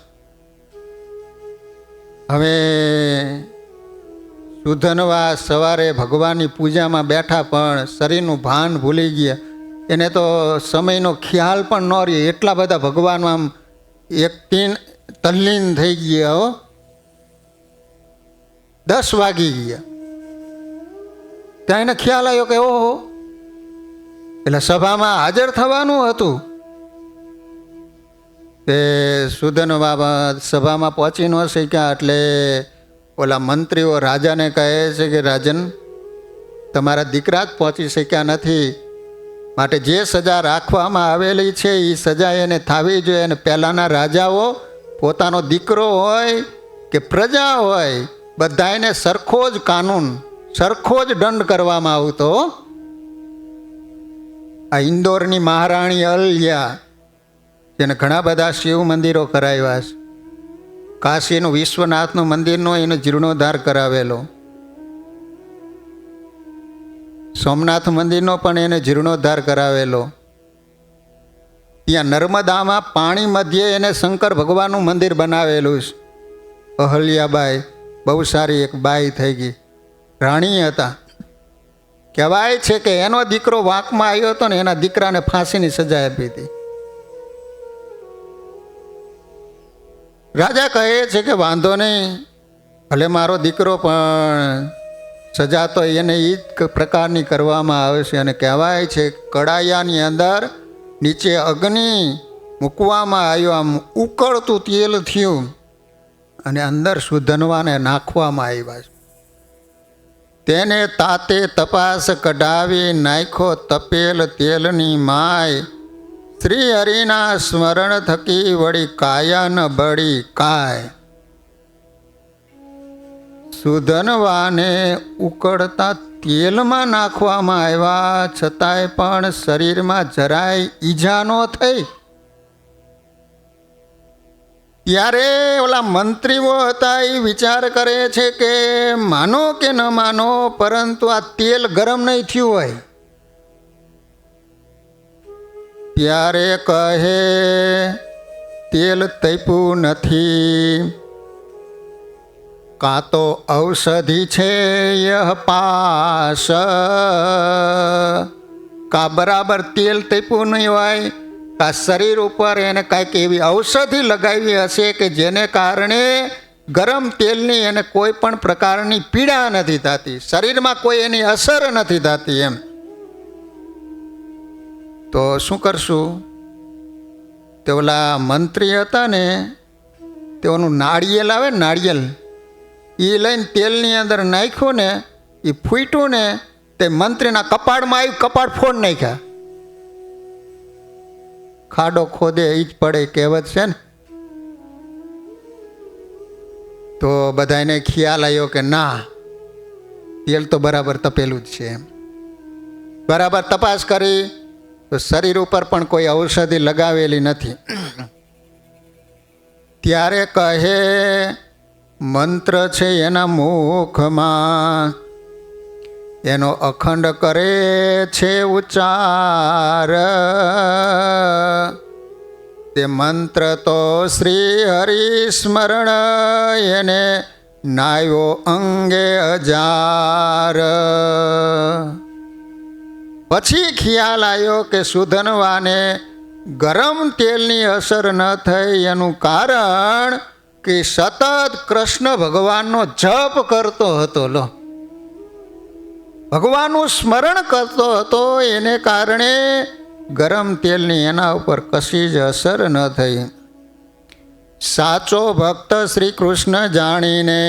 હવે સુધનવા સવારે ભગવાનની પૂજામાં બેઠા પણ શરીરનું ભાન ભૂલી ગયા. એને તો સમયનો ખ્યાલ પણ ન રહ્યો, એટલા બધા ભગવાનમાં આમ એક તલ્લીન થઈ ગયા. હો 10 વાગી ગયા. ત્યાં એને ખ્યાલ આવ્યો કે ઓહો, એટલે સભામાં હાજર થવાનું હતું. તે સુધનવા સભામાં પહોંચી ન શક્યા. એટલે ઓલા મંત્રીઓ રાજાને કહે છે કે રાજન, તમારા દીકરા જ પહોંચી શક્યા નથી, માટે જે સજા રાખવામાં આવેલી છે એ સજા એને થવી જોઈએ. અને પહેલાંના રાજાઓ પોતાનો દીકરો હોય કે પ્રજા હોય બધાને સરખો જ કાનૂન, સરખો જ દંડ કરવામાં આવતો. આ ઇન્દોરની મહારાણી અલ્યા, જેને ઘણા બધા શિવ મંદિરો કરાવ્યા છે. કાશીનું વિશ્વનાથનું મંદિરનો એનો જીર્ણોદ્ધાર કરાવેલો, સોમનાથ મંદિરનો પણ એને જીર્ણોદ્ધાર કરાવેલો. ત્યાં નર્મદામાં પાણી મધ્યે એને શંકર ભગવાનનું મંદિર બનાવેલું છે. અહલ્યાબાઈ બહુ સારી એક બાઈ થઈ ગઈ, રાણી હતા. કહેવાય છે કે એનો દીકરો વાંકમાં આવ્યો હતો ને એના દીકરાને ફાંસીની સજા આપી હતી. રાજા કહે છે કે વાંધો નહીં, ભલે મારો દીકરો, પણ સજા તો એને એ જ પ્રકારની કરવામાં આવે છે. અને કહેવાય છે કડાયાની અંદર નીચે અગ્નિ મૂકવામાં આવ્યો, આમ ઉકળતું તેલ થયું અને અંદર સુધનવાને નાખવામાં આવ્યા છે. તેને તાતે તપાસ કઢાવી નાખ્યો તપેલ તેલની માય. શ્રી હરિના સ્મરણ થકી વળી કાયા ન બળી કાય. સુધનવાને ઉકળતા તેલમાં નાખવામાં આવ્યા છતાંય પણ શરીરમાં જરાય ઈજા ન થઈ. ત્યારે ઓલા મંત્રીઓ હતા એ વિચાર કરે છે કે માનો કે ન માનો, પરંતુ આ તેલ ગરમ નહીં થયું હોય. ત્યારે કહે તેલ તપ્યું નથી, કાં તો ઔષધિ છે યહ પાસ. કાં બરાબર તેલ તપ્યું નહીં હોય, કાં શરીર ઉપર એને કાંઈક એવી ઔષધિ લગાવી હશે કે જેને કારણે ગરમ તેલની એને કોઈ પણ પ્રકારની પીડા નથી થતી, શરીરમાં કોઈ એની અસર નથી થતી. એમ તો શું કરશું? તે ઓલા મંત્રી હતા ને તેઓનું નાળિયેર આવે ને, નાળિયેર, એ લઈને તેલની અંદર નાખ્યું ને, એ ફૂટ્યું ને તે મંત્રીના કપાળમાં આવ્યું, કપાળ ફોડ નાખ્યા. ખાડો ખોદે એ જ પડે કહેવત છે ને. તો બધાને ખ્યાલ આવ્યો કે ના, તેલ તો બરાબર તપેલું જ છે. એમ બરાબર તપાસ કરી તો શરીર ઉપર પણ કોઈ ઔષધિ લગાવેલી નથી. ત્યારે કહે મંત્ર છે એના મુખમાં, એનો અખંડ કરે છે ઉચ્ચાર. તે મંત્ર તો શ્રી હરિ સ્મરણ, એને નાયો અંગે અજાર. પછી ખ્યાલ આવ્યો કે સુધનવાને ગરમ તેલની અસર ન થઈ એનું કારણ કે સતત કૃષ્ણ ભગવાનનો જપ કરતો હતો. લો, ભગવાનનું સ્મરણ કરતો હતો, એને કારણે ગરમ તેલની એના ઉપર કશી જ અસર ન થઈ. સાચો ભક્ત શ્રી કૃષ્ણ જાણીને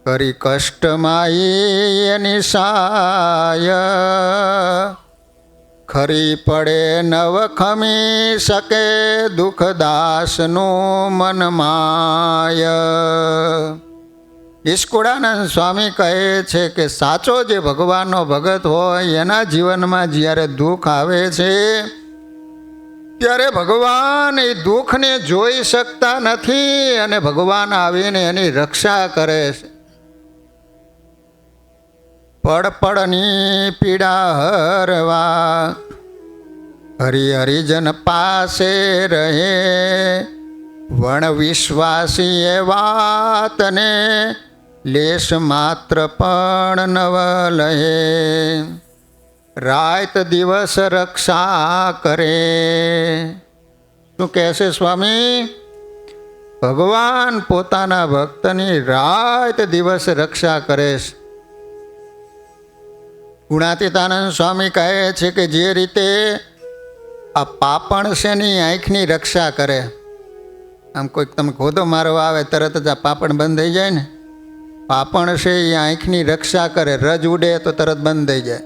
કરી કષ્ટમાઈ એની સાય. ખરી પડે નવ ખમી શકે દુઃખદાસનું મન માય. ઈશ્કુળાનંદ સ્વામી કહે છે કે સાચો જે ભગવાનનો ભગત હોય એના જીવનમાં જ્યારે દુઃખ આવે છે ત્યારે ભગવાન એ દુઃખને જોઈ શકતા નથી અને ભગવાન આવીને એની રક્ષા કરે છે. પડપડની પીડા હરવા હરિજન પાસે રહે. વણ વિશ્વાસી એ વાતને લેશ માત્ર પણ નવ લહે. રાત દિવસ રક્ષા કરે. શું કહેશે સ્વામી? ભગવાન પોતાના ભક્તની રાત દિવસ રક્ષા કરે છે. ગુણાતીતાનંદ સ્વામી કહે છે કે જે રીતે આ પાપણ છે ની આંખની રક્ષા કરે. આમ કોઈક તમે ખોદો મારવા આવે તરત જ આ પાપણ બંધ થઈ જાય ને. પાપણ છે એ આંખની રક્ષા કરે, રજ ઉડે તો તરત બંધ થઈ જાય.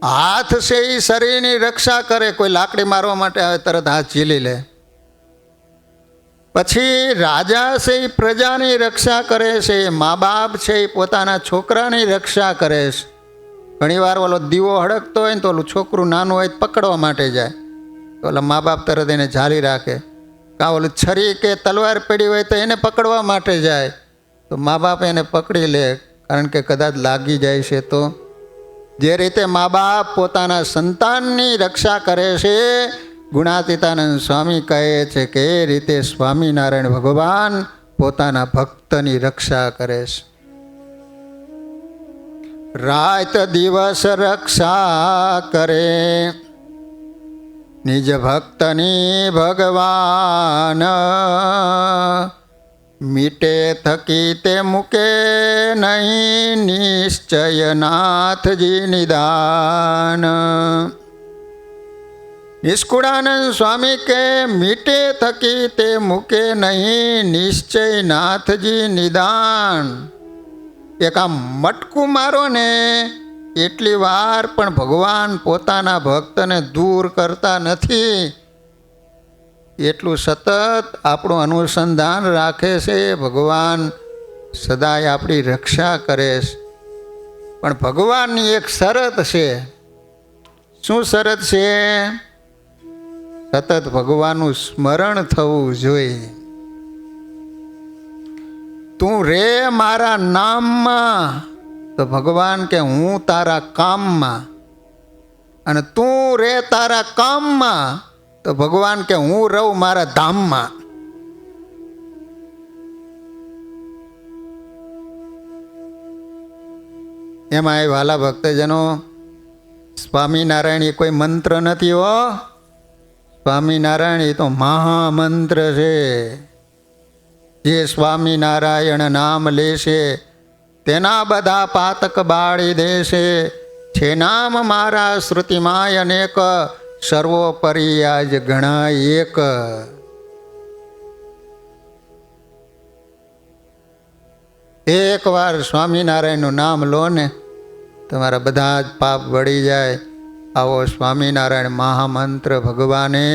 હાથ છે એ શરીરની રક્ષા કરે, કોઈ લાકડી મારવા માટે આવે તરત હાથ ઝીલી લે. પછી રાજા છે એ પ્રજાની રક્ષા કરે છે, મા બાપ છે એ પોતાના છોકરાની રક્ષા કરે છે. ઘણીવાર ઓલો દીવો હળગતો હોય ને તો ઓલું છોકરું નાનું હોય પકડવા માટે જાય તો ઓલા મા બાપ તરત એને ઝાલી રાખે. કાં ઓલું છરી કે તલવાર પડી હોય તો એને પકડવા માટે જાય તો મા બાપ એને પકડી લે, કારણ કે કદાચ લાગી જાય છે તો. જે રીતે મા બાપ પોતાના સંતાનની રક્ષા કરે છે, ગુણાતીતાનંદ સ્વામી કહે છે કે એ રીતે સ્વામિનારાયણ ભગવાન પોતાના ભક્તની રક્ષા કરે છે. રાત દિવસ રક્ષા કરે નિજ ભક્તની ભગવાન. મીટે થકી તે મૂકે નહીં નિશ્ચય નાથજી નિદાન. ઈશ્કુળાનંદ સ્વામી કે મીટે થકી તે મૂકે નહીં નિશ્ચય નાથજી નિદાન. એક આ મટકું મારો ને એટલી વાર પણ ભગવાન પોતાના ભક્તને દૂર કરતા નથી. એટલું સતત આપણું અનુસંધાન રાખે છે. ભગવાન સદાય આપણી રક્ષા કરે છે. પણ ભગવાનની એક શરત છે. શું શરત છે? સતત ભગવાનનું સ્મરણ થવું જોઈએ. તું રે મારા નામમાં તો ભગવાન કે હું તારા કામમાં, અને તું રે તારા કામમાં તો ભગવાન કે હું રહું મારા ધામમાં. એમાં એ વાલા ભક્તજનો, સ્વામિનારાયણ એ કોઈ મંત્ર નથી હો. સ્વામિનારાયણ એ તો મહામંત્ર છે. જે સ્વામિનારાયણ નામ લેશે તેના બધા પાતક બાળી દેશે. છે નામ મારા શ્રુતિમાય અનેક, સર્વોપરી આજ ગણા એક. એકવાર સ્વામિનારાયણનું નામ લો ને તમારા બધા જ પાપ વળી જાય. આવો સ્વામિનારાયણ મહામંત્ર ભગવાને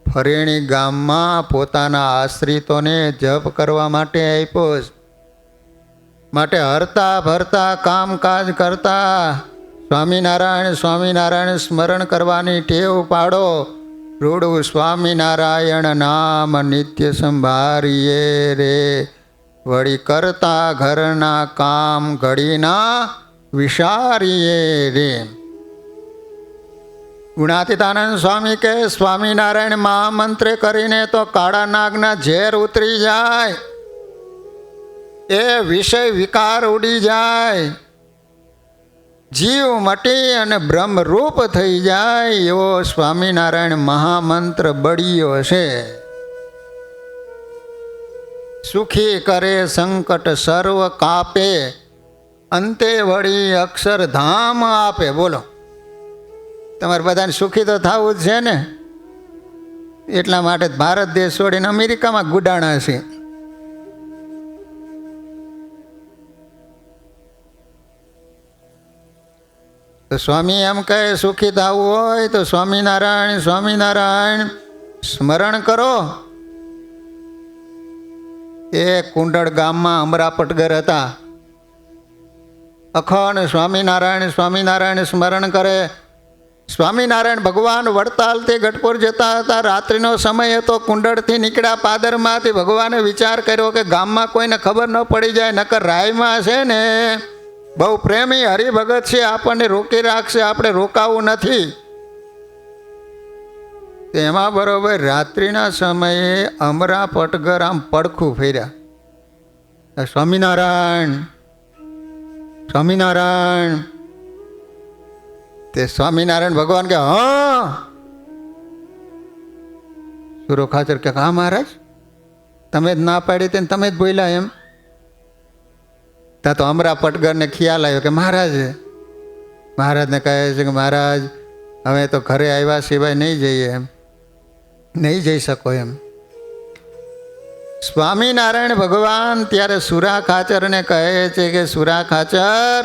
ફરેણી ગામમાં પોતાના આશ્રિતોને જપ કરવા માટે આપ્યો. માટે હરતા ભરતા કામકાજ કરતા સ્વામિનારાયણ સ્વામિનારાયણ સ્મરણ કરવાની ટેવ પાડો. રૂડું સ્વામિનારાયણ નામ નિત્ય સંભાળીએ રે. વળી કરતા ઘરના કામ ઘડીના વિચારીએ રે. ગુણાતીતાનંદ સ્વામી કહે સ્વામિનારાયણ મહામંત્રે કરીને તો કાળા નાગના ઝેર ઉતરી જાય, એ વિષય વિકાર ઉડી જાય, જીવ મટી અને બ્રહ્મરૂપ થઈ જાય એવો સ્વામિનારાયણ મહામંત્ર બળિયો છે. સુખી કરે સંકટ સર્વ કાપે, અંતે વળી અક્ષરધામ આપે. બોલો, તમારે બધાને સુખી તો થવું જ છે ને. એટલા માટે ભારત દેશ છોડીને અમેરિકામાં ગુડાણા છે. તો સ્વામી એમ કહે સુખી થવું હોય તો સ્વામિનારાયણ સ્વામિનારાયણ સ્મરણ કરો. એ કુંડળ ગામમાં અમરાપટગર હતા. અખંડ સ્વામિનારાયણ સ્વામિનારાયણ સ્મરણ કરે. સ્વામિનારાયણ ભગવાન વડતાલથી ગઢપુર જતા હતા. રાત્રિનો સમય હતો. કુંડળથી નીકળ્યા પાદરમાંથી ભગવાને વિચાર કર્યો કે ગામમાં કોઈને ખબર ન પડી જાય, નકર રાયમાં છે ને બહુ પ્રેમી હરિભગત છે, આપણને રોકી રાખશે, આપણે રોકાવું નથી. તેમાં બરોબર રાત્રિના સમયે અમરાપટગર આમ પડખું ફેર્યા. સ્વામિનારાયણ સ્વામિનારાયણ. તે સ્વામિનારાયણ ભગવાન કે હા. સુરો ખાચર કે હા મહારાજ, તમે જ ના પાડી તે તમે જ બોલ્યા એમ. ત્યાં તો અમરાપટગરને ખ્યાલ આવ્યો કે મહારાજને કહે છે કે મહારાજ હવે તો ઘરે આવ્યા સિવાય નહીં જઈએ એમ, નહીં જઈ શકો એમ. સ્વામિનારાયણ ભગવાન ત્યારે સુરા ખાચરને કહે છે કે સુરા ખાચર,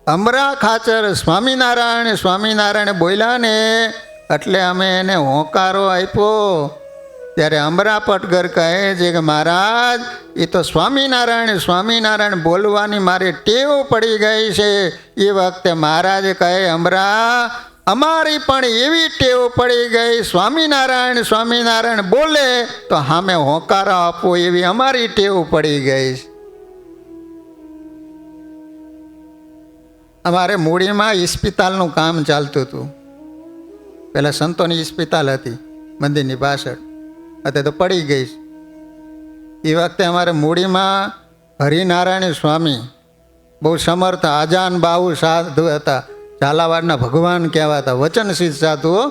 અમરા ખાચર સ્વામિનારાયણ સ્વામિનારાયણ બોલ્યા ને એટલે અમે એને હોંકારો આપ્યો. ત્યારે અમરાપટગર કહે છે કે મહારાજ એ તો સ્વામિનારાયણ સ્વામિનારાયણ બોલવાની મારી ટેવ પડી ગઈ છે. એ વખતે મહારાજે કહે અમરા, અમારી પણ એવી ટેવ પડી ગઈ, સ્વામિનારાયણ સ્વામિનારાયણ બોલે તો સામે હોંકારો આપવો એવી અમારી ટેવ પડી ગઈ. અમારે મૂડીમાં ઇસ્પિતાલનું કામ ચાલતું હતું. પહેલાં સંતોની ઇસ્પિતાલ હતી મંદિરની પાછળ, અત્યારે તો પડી ગઈ. એ વખતે અમારે મૂડીમાં હરિનારાયણ સ્વામી બહુ સમર્થ આજાન બાહુ સાધુ હતા, ઝાલાવાડના ભગવાન કહેવાતા, વચનસિદ્ધ સાધુઓ.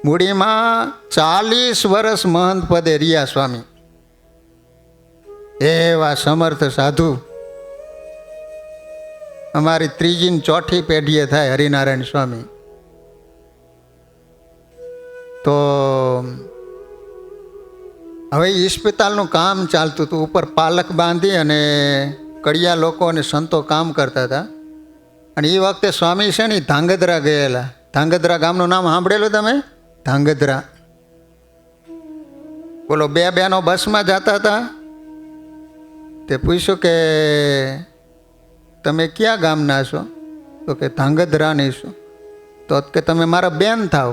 મૂડીમાં 40 વર્ષ મહંત પદે રહ્યા સ્વામી. એવા સમર્થ સાધુ. અમારી 3જી ને 4ઠી પેઢીએ થાય હરિનારાયણ સ્વામી. તો હવે ઇસ્પિતાલનું કામ ચાલતું હતું. ઉપર પાલક બાંધી અને કડિયા લોકો અને સંતો કામ કરતા હતા. અને એ વખતે સ્વામી છે ને ધાંગધ્રા ગયેલા. ધાંગધ્રા ગામનું નામ સાંભળેલું તમે? ધાંગધ્રા. બોલો, 2 બહેનો બસમાં જતા હતા. તે પૂછ્યું કે તમે ક્યાં ગામના છો? તો કે ધાંગધ્રાની છો. તો કે તમે મારા બેન થાવ.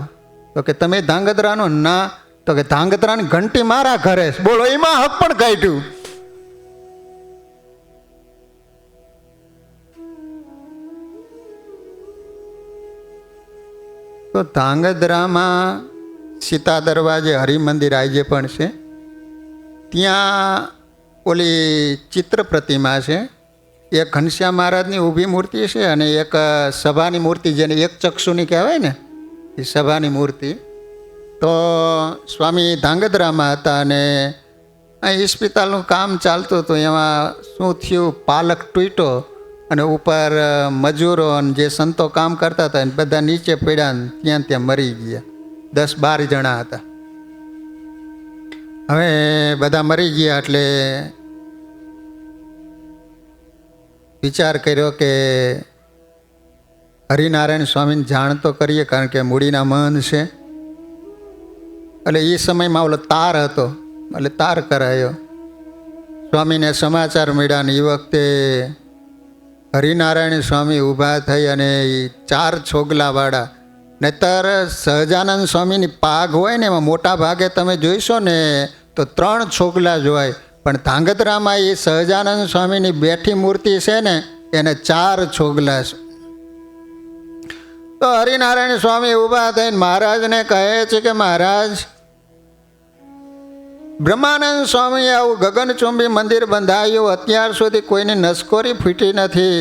તો કે તમે ધાંગધ્રાનો? ના. તો કે ધાંગધ્રાની ઘંટી મારા ઘરે. બોલો, એમાં હક પણ કાઢ્યું. તો ધાંગધ્રામાં સીતા દરવાજે હરિમંદિર આજે પણ છે. ત્યાં ઓલી ચિત્ર પ્રતિમા છે. એક ઘનશ્યામ મહારાજની ઊભી મૂર્તિ છે અને એક સભાની મૂર્તિ, જેને એક ચક્ષુની કહેવાય ને, એ સભાની મૂર્તિ. તો સ્વામી ધાંગધ્રામાં હતા અને અહીં ઇસ્પિતાલનું કામ ચાલતું હતું. એમાં શું થયું, પાલક તૂટ્યો અને ઉપર મજૂરો અને જે સંતો કામ કરતા હતા ને બધા નીચે પડ્યા ને ત્યાં મરી ગયા. 10-12 જણા હતા. હવે બધા મરી ગયા એટલે વિચાર કર્યો કે હરિનારાયણ સ્વામીને જાણ તો કરીએ, કારણ કે મૂડીના મહંત છે. એટલે એ સમયમાં ઓલો તાર હતો, એટલે તાર કરાયો. સ્વામીને સમાચાર મળ્યા ને એ વખતે હરિનારાયણ સ્વામી ઊભા થઈ અને એ 4 છોગલાવાળા, નહીતર સહજાનંદ સ્વામીની પાઘ હોય ને એમાં મોટા ભાગે તમે જોઈશો ને તો 3 છોગલા જ હોય, પણ ધાંગધ્રામાં એ સહજાનંદ સ્વામીની બેઠી મૂર્તિ છે ને એને 4 છોગલા છે. તો હરિનારાયણ સ્વામી ઊભા થઈને મહારાજને કહે છે કે મહારાજ, બ્રહ્માનંદ સ્વામીએ આવું ગગનચુંબી મંદિર બંધાયું, અત્યાર સુધી કોઈની નસકોરી ફૂટી નથી.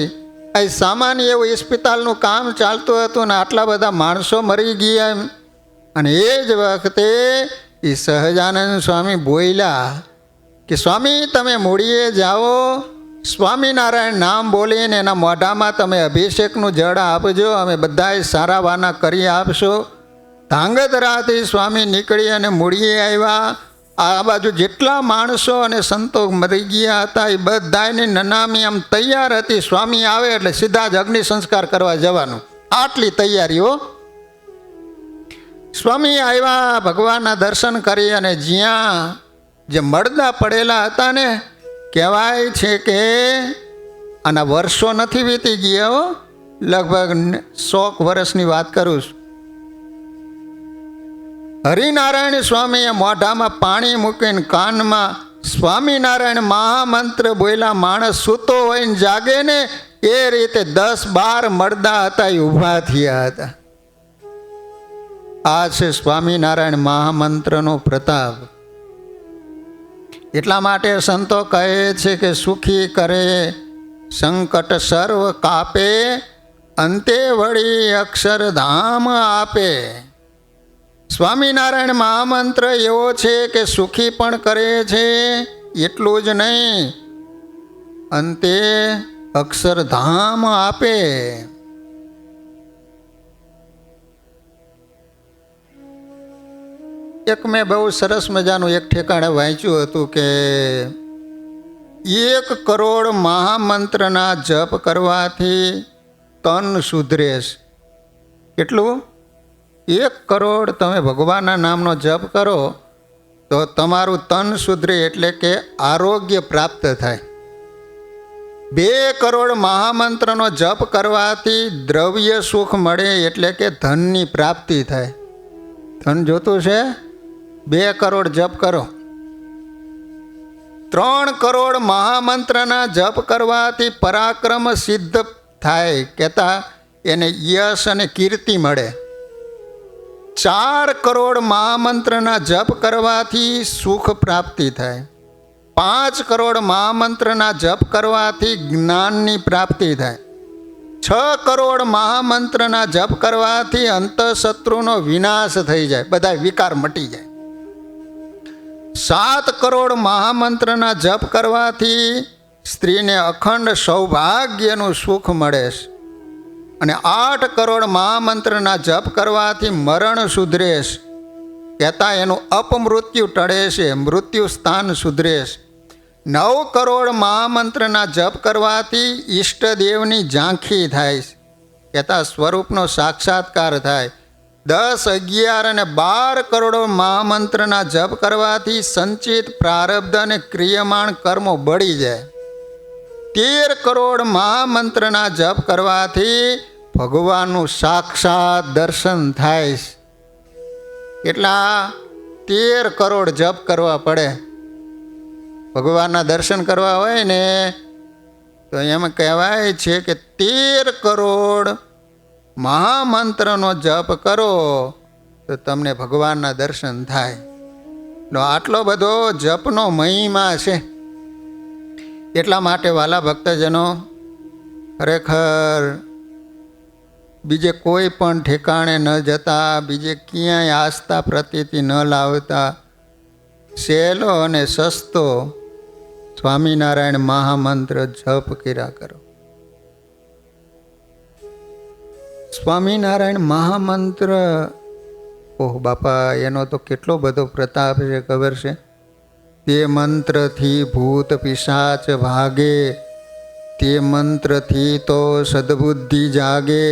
અહીં સામાન્ય એવું ઇસ્પિતાલનું કામ ચાલતું હતું ને આટલા બધા માણસો મરી ગયા એમ. અને એ જ વખતે એ સહજાનંદ સ્વામી બોલ્યા કે સ્વામી તમે મૂળીએ જાઓ, સ્વામિનારાયણ નામ બોલીને એના મોઢામાં તમે અભિષેકનું જળ આપજો, અમે બધાએ સારા વાના કરી આપશો. ધાંગધ્રાથી સ્વામી નીકળી અને મૂળીએ આવ્યા. આ બાજુ જેટલા માણસો અને સંતો મરી ગયા હતા એ બધાની નનામી આમ તૈયાર હતી. સ્વામી આવે એટલે સીધા જ અગ્નિ સંસ્કાર કરવા જવાનું, આટલી તૈયારીઓ. સ્વામી આવ્યા, ભગવાનના દર્શન કરી અને જ્યાં જે મળદા પડેલા હતા ને, કહેવાય છે કે આના વર્ષો નથી વીતી ગયા હો, લગભગ 100 વર્ષની વાત કરું છું. હરિનારાયણ સ્વામીએ મોઢામાં પાણી મૂકીને કાનમાં સ્વામિનારાયણ મહામંત્ર બોલ્યા. માણસ સૂતો હોય ને જાગે ને એ રીતે 10-12 મળદા હતા એ ઊભા થયા હતા. આ છે સ્વામિનારાયણ મહામંત્રનો પ્રતાપ. એટલા માટે સંતો કહે છે કે સુખી કરે સંકટ સર્વ કાપે, અંતે વળી અક્ષરધામ આપે. સ્વામિનારાયણ મહામંત્ર એવો છે કે સુખી પણ કરે છે, એટલું જ નહીં, અંતે અક્ષરધામ આપે. એક મેં બહુ સરસ મજાનું એક ઠેકાણે વાંચ્યું હતું કે 1 કરોડ મહામંત્રના જપ કરવાથી તન સુધરે છે. કેટલું? 1 કરોડ તમે ભગવાનના નામનો જપ કરો તો તમારું તન સુધરે, એટલે કે આરોગ્ય પ્રાપ્ત થાય. 2 કરોડ મહામંત્રનો જપ કરવાથી દ્રવ્ય સુખ મળે, એટલે કે ધનની પ્રાપ્તિ થાય. ધન જોતું છે? 2 કરોડ જપ કરો. 3 કરોડ મહામંત્રના જપ કરવાથી પરાક્રમ સિદ્ધ થાય, કહેતા એને યશ અને કીર્તિ મળે. 4 કરોડ મહામંત્રના જપ કરવાથી સુખ પ્રાપ્તિ થાય. 5 કરોડ મહામંત્રના જપ કરવાથી જ્ઞાનની પ્રાપ્તિ થાય. 6 કરોડ મહામંત્રના જપ કરવાથી અંતઃશત્રુનો વિનાશ થઈ જાય, બધા વિકાર મટી જાય. 7 કરોડ મહામંત્રના જપ કરવાથી સ્ત્રીને અખંડ સૌભાગ્યનું સુખ મળે છે. અને 8 કરોડ મહામંત્રના જપ કરવાથી મરણ સુધરે છે, કહેતા એનું અપમૃત્યુ ટળે છે, મૃત્યુ સ્થાન સુધરે છે. 9 કરોડ મહામંત્રના જપ કરવાથી ઈષ્ટદેવની ઝાંખી થાય છે, કહેતા સ્વરૂપનો સાક્ષાત્કાર થાય. 10, 11 અને 12 કરોડ મહામંત્રના જપ કરવાથી સંચિત પ્રારબ્ધ અને ક્રિયમાણ કર્મો બળી જાય. 13 કરોડ મહામંત્રના જપ કરવાથી ભગવાનનું સાક્ષાત દર્શન થાય છે. એટલા 13 કરોડ જપ કરવા પડે. ભગવાનના દર્શન કરવા હોય ને તો એમ કહેવાય છે કે 13 કરોડ મહામંત્રનો જપ કરો તો તમને ભગવાનના દર્શન થાય. આટલો બધો જપનો મહિમા છે. એટલા માટે વાલા ભક્તજનો, ખરેખર બીજે કોઈ પણ ઠેકાણે ન જતા, બીજે ક્યાંય આસ્થા પ્રતીતિ ન લાવતા, સહેલો અને સસ્તો સ્વામિનારાયણ મહામંત્ર જપ કર્યા કરો. સ્વામિનારાયણ મહામંત્ર, ઓહ બાપા, એનો તો કેટલો બધો પ્રતાપ છે ખબર છે. તે મંત્રથી ભૂત પિશાચ ભાગે, તે મંત્રથી તો સદબુદ્ધિ જાગે,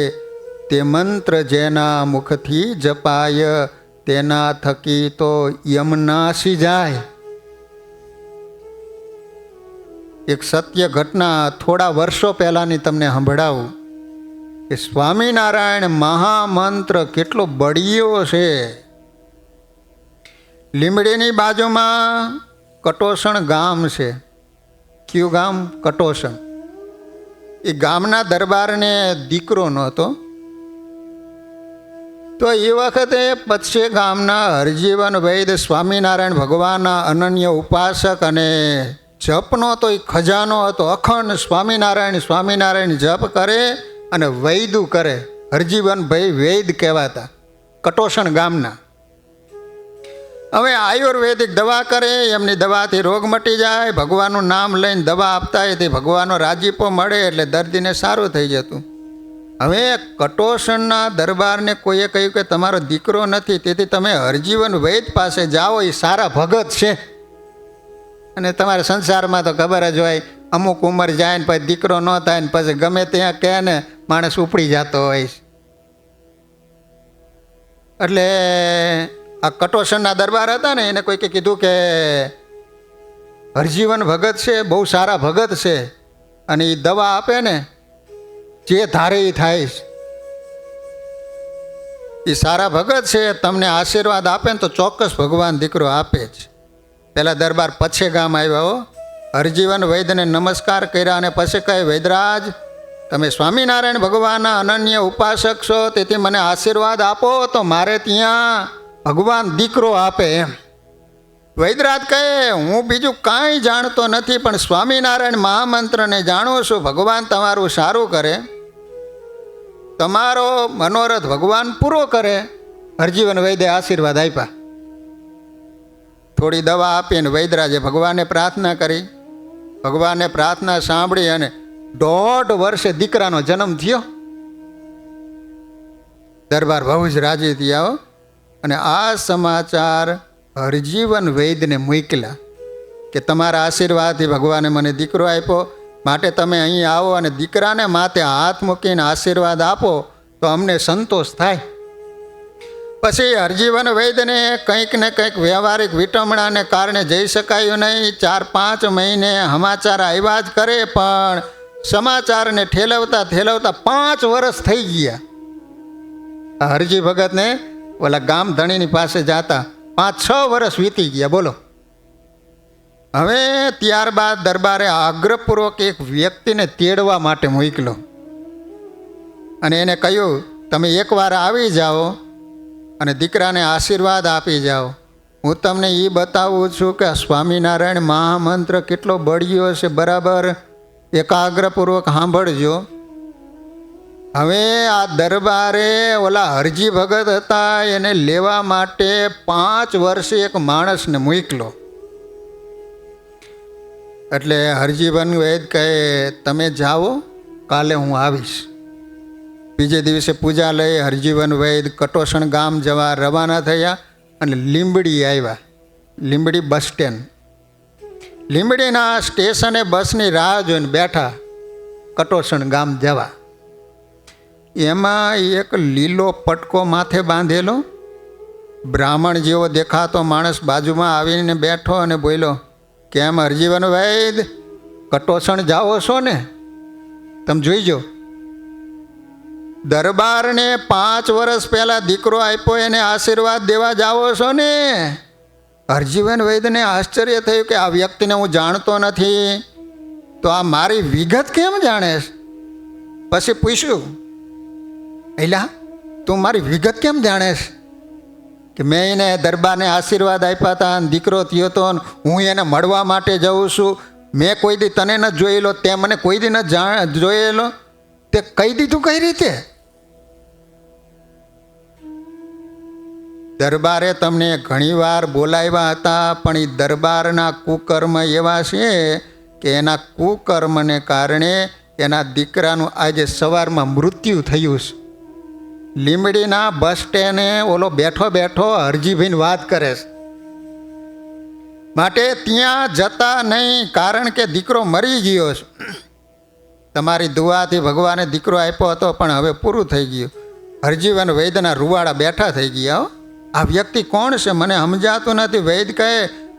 તે મંત્ર જેના મુખથી જપાય, તેના થકી તો યમ નાસી જાય. એક સત્ય ઘટના થોડા વર્ષો પહેલાંની તમને સંભળાવું કે સ્વામિનારાયણ મહામંત્ર કેટલો બળિયો છે. લીંબડીની બાજુમાં કટોસણ ગામ છે. કયું ગામ? કટોસણ. એ ગામના દરબારને દીકરો નહોતો, તો એ વખતે પછે ગામના હરજીવન વૈદ સ્વામિનારાયણ ભગવાનના અનન્ય ઉપાસક અને જપનો તો એ ખજાનો હતો. અખંડ સ્વામિનારાયણ સ્વામિનારાયણ જપ કરે અને વૈદું કરે. હરજીવનભાઈ વૈદ કહેવાતા, કટોસણ ગામના. હવે આયુર્વેદિક દવા કરે, એમની દવાથી રોગ મટી જાય, ભગવાનનું નામ લઈને દવા આપતા એથી ભગવાનનો રાજીપો મળે એટલે દર્દીને સારું થઈ જતું. હવે કટોસણના દરબારને કોઈએ કહ્યું કે તમારો દીકરો નથી, તેથી તમે હરજીવન વૈદ પાસે જાઓ, એ સારા ભગત છે. અને તમારા સંસારમાં તો ખબર જ હોય, અમુક ઉંમર જાય ને પછી દીકરો ન થાય ને પછી ગમે ત્યાં કહે ને માણસ ઉપડી જતો હોય. એટલે આ કટોસણના દરબાર હતા ને એને કોઈકે કીધું કે હરજીવન ભગત છે, બહુ સારા ભગત છે, અને એ દવા આપે ને જે ધારે એ થાય. એ સારા ભગત છે, તમને આશીર્વાદ આપે ને તો ચોક્કસ ભગવાન દીકરો આપે જ. પેલા દરબાર પછે ગામ આવ્યા હો. હરજીવન વૈદને નમસ્કાર કર્યા અને પછી કહે, વૈદરાજ તમે સ્વામિનારાયણ ભગવાનના અનન્ય ઉપાસક છો, તેથી મને આશીર્વાદ આપો તો મારે ત્યાં ભગવાન દીકરો આપે એમ. વૈદરાજ કહે, હું બીજું કાંઈ જાણતો નથી, પણ સ્વામિનારાયણ મહામંત્રને જાણું છું. ભગવાન તમારું સારું કરે, તમારો મનોરથ ભગવાન પૂરો કરે. હરજીવન વૈદે આશીર્વાદ આપ્યા. થોડી દવા આપીને વૈદરાજે ભગવાનને પ્રાર્થના કરી. ભગવાનને પ્રાર્થના સાંભળી અને 1.5 વર્ષે દીકરાનો જન્મ થયો. દરબાર બહુ જ રાજી થયા. અને આ સમાચાર હરજીવન વૈદને મોકલ્યા કે તમારા આશીર્વાદથી ભગવાને મને દીકરો આપ્યો, માટે તમે અહીં આવો અને દીકરાને માથે હાથ મૂકીને આશીર્વાદ આપો તો અમને સંતોષ થાય. પછી હરજીવન વૈદને કંઈક ને કંઈક વ્યવહારિક વિટમણાને કારણે જઈ શકાયું નહીં. 4-5 મહિને સમાચાર આવ્યા જ કરે, પણ સમાચારને ઠેલવતા 5 વર્ષ થઈ ગયા. હરજી ભગતને ઓલા ગામ ધણીની પાસે જાતા 5-6 વર્ષ વીતી ગયા. બોલો. હવે ત્યારબાદ દરબારે આગ્રહપૂર્વક એક વ્યક્તિને તેડવા માટે મોકલો અને એને કહ્યું, તમે એકવાર આવી જાઓ અને દીકરાને આશીર્વાદ આપી જાઓ. હું તમને એ બતાવું છું કે સ્વામિનારાયણ મહામંત્ર કેટલો બળ્યો છે. બરાબર એકાગ્રપૂર્વક સાંભળજો. હવે આ દરબારે ઓલા હરજી ભગત હતા એને લેવા માટે 5 વર્ષે એક માણસને મોકલો. એટલે હરજીવન વૈદ કહે, તમે જાઓ, કાલે હું આવીશ. બીજે દિવસે પૂજા લઈ હરજીવન વૈદ કટોસણ ગામ જવા રવાના થયા અને લીંબડી આવ્યા. Limbdi bus stand. લીંબડીના સ્ટેશને બસની રાહ જોઈને બેઠા કટોસણ ગામ જવા. એમાં એક લીલો પટકો માથે બાંધેલો બ્રાહ્મણ જેવો દેખાતો માણસ બાજુમાં આવીને બેઠો અને બોલ્યો, કેમ હરજીવન વૈદ કટોસણ જાઓ છો ને? તમે જોઈજો. દરબારને 5 વર્ષ પહેલા દીકરો આપ્યો એને આશીર્વાદ દેવા જાઓ છો ને? હરજીવન વૈદને આશ્ચર્ય થયું કે આ વ્યક્તિને હું જાણતો નથી, તો આ મારી વિગત કેમ જાણેશ? પછી પૂછ્યું, એલા તું મારી વિગત કેમ જાણેશ? કે મેં એને દરબારને આશીર્વાદ આપ્યા હતા અને દીકરો થયો હતો, હું એને મળવા માટે જાઉં છું. મેં કોઈ દી તને ન જોયેલો, તે મને કોઈ દી ન જોયેલો, તે કહી દીધું કઈ રીતે? દરબારે તમને ઘણીવાર બોલાવ્યા હતા, પણ એ દરબારના કુકર્મ એવા છે કે એના કુકર્મને કારણે એના દીકરાનું આજે સવારમાં મૃત્યુ થયું છે. લીંબડીના બસ સ્ટેન્ડે ઓલો બેઠો બેઠો હરજીભાઈને વાત કરે છે. માટે ત્યાં જતા નહીં, કારણ કે દીકરો મરી ગયો છે. તમારી દુઆથી ભગવાને દીકરો આપ્યો હતો, પણ હવે પૂરું થઈ ગયું. હરજીવન વૈદના રૂવાડા બેઠા થઈ ગયા. આ વ્યક્તિ કોણ છે મને સમજાતું નથી. વૈદ કહે,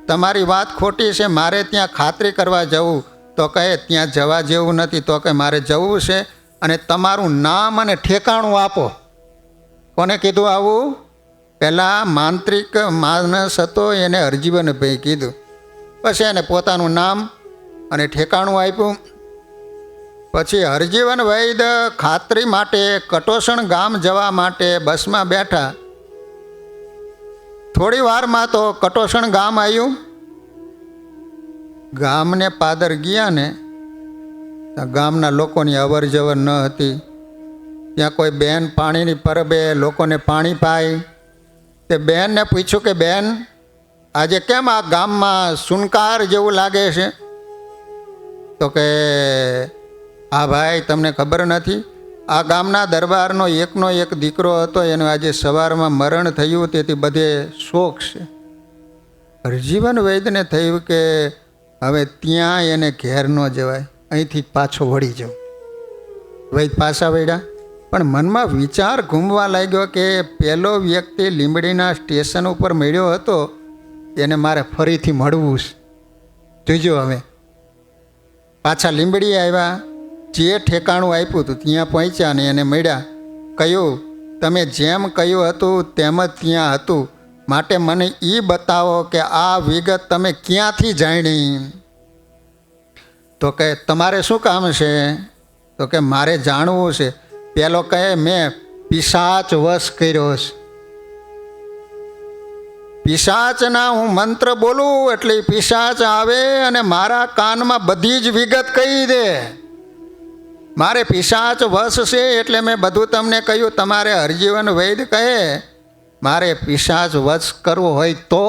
તમારી વાત ખોટી છે, મારે ત્યાં ખાતરી કરવા જવું. તો કહે ત્યાં જવા જેવું નથી. તો કહે મારે જવું છે અને તમારું નામ અને ઠેકાણું આપો. કોને કીધું આવું? પહેલાં માંત્રિક માણસ હતો એને હરજીવનભાઈ કીધું. પછી એને પોતાનું નામ અને ઠેકાણું આપ્યું. પછી હરજીવન વૈદ ખાતરી માટે કટોસણ ગામ જવા માટે બસમાં બેઠા. થોડી વારમાં તો કટોસણ ગામ આવ્યું. ગામને પાદર ગયા ને ગામના લોકોની અવર જવર ન હતી. ત્યાં કોઈ બેન પાણીની પરબે લોકોને પાણી પાય. તે બહેનને પૂછ્યું કે બેન, આજે કેમ આ ગામમાં સુનકાર જેવું લાગે છે? તો કે હા ભાઈ, તમને ખબર નથી, આ ગામના દરબારનો એકનો એક દીકરો હતો, એનું આજે સવારમાં મરણ થયું, તેથી બધે શોક છે. હરજીવન વૈદને થયું કે હવે ત્યાં એને ઘેર ન જવાય, અહીંથી પાછો વળી જાઉં. વૈદ પાછા વળ્યા, પણ મનમાં વિચાર ઘૂમવા લાગ્યો કે પહેલો વ્યક્તિ લીંબડીના સ્ટેશન ઉપર મળ્યો હતો, એને મારે ફરીથી મળવું છે. જોજો હવે પાછા લીંબડી આવ્યા. જે ઠેકાણું આપ્યું હતું ત્યાં પહોંચ્યા ને એને મળ્યા. કહ્યું તમે જેમ કહ્યું હતું તેમ જ ત્યાં હતું, માટે મને એ બતાવો કે આ વિગત તમે ક્યાંથી જાણી? તો કે તમારે શું કામ છે? તો કે મારે જાણવું છે. પેલો કહે મેં પિશાચ વશ કર્યો છે. પિશાચના હું મંત્ર બોલું એટલે પિશાચ આવે અને મારા કાનમાં બધી જ વિગત કહી દે. મારે પિશાચ વશ છે એટલે મેં બધું તમને કહ્યું. તમારે હરજીવન વૈદ કહે મારે પિશાચ વશ કરવો હોય તો?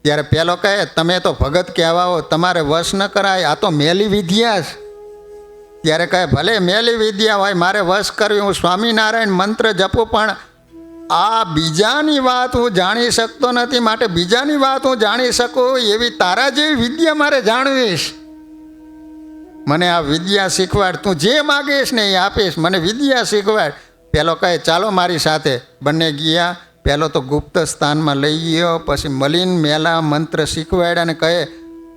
ત્યારે પેલો કહે તમે તો ભગત કહેવાઓ, તમારે વશ ન કરાય, આ તો મેલી વિદ્યા છે. ત્યારે કહે ભલે મેલી વિદ્યા હોય, મારે વશ કરવી, હું સ્વામિનારાયણ મંત્ર જપું, પણ આ બીજાની વાત હું જાણી શકતો નથી, માટે બીજાની વાત હું જાણી શકું એવી તારા જેવી વિદ્યા મારે જાણવીશ. મને આ વિદ્યા શીખવાડ, તું જે માગીશ ને એ આપીશ, મને વિદ્યા શીખવાડ. પેલો કહે ચાલો મારી સાથે. બંને ગયા. પહેલો તો ગુપ્ત સ્થાનમાં લઈ ગયો, પછી મલિન મેલા મંત્ર શીખવાડ્યા અને કહે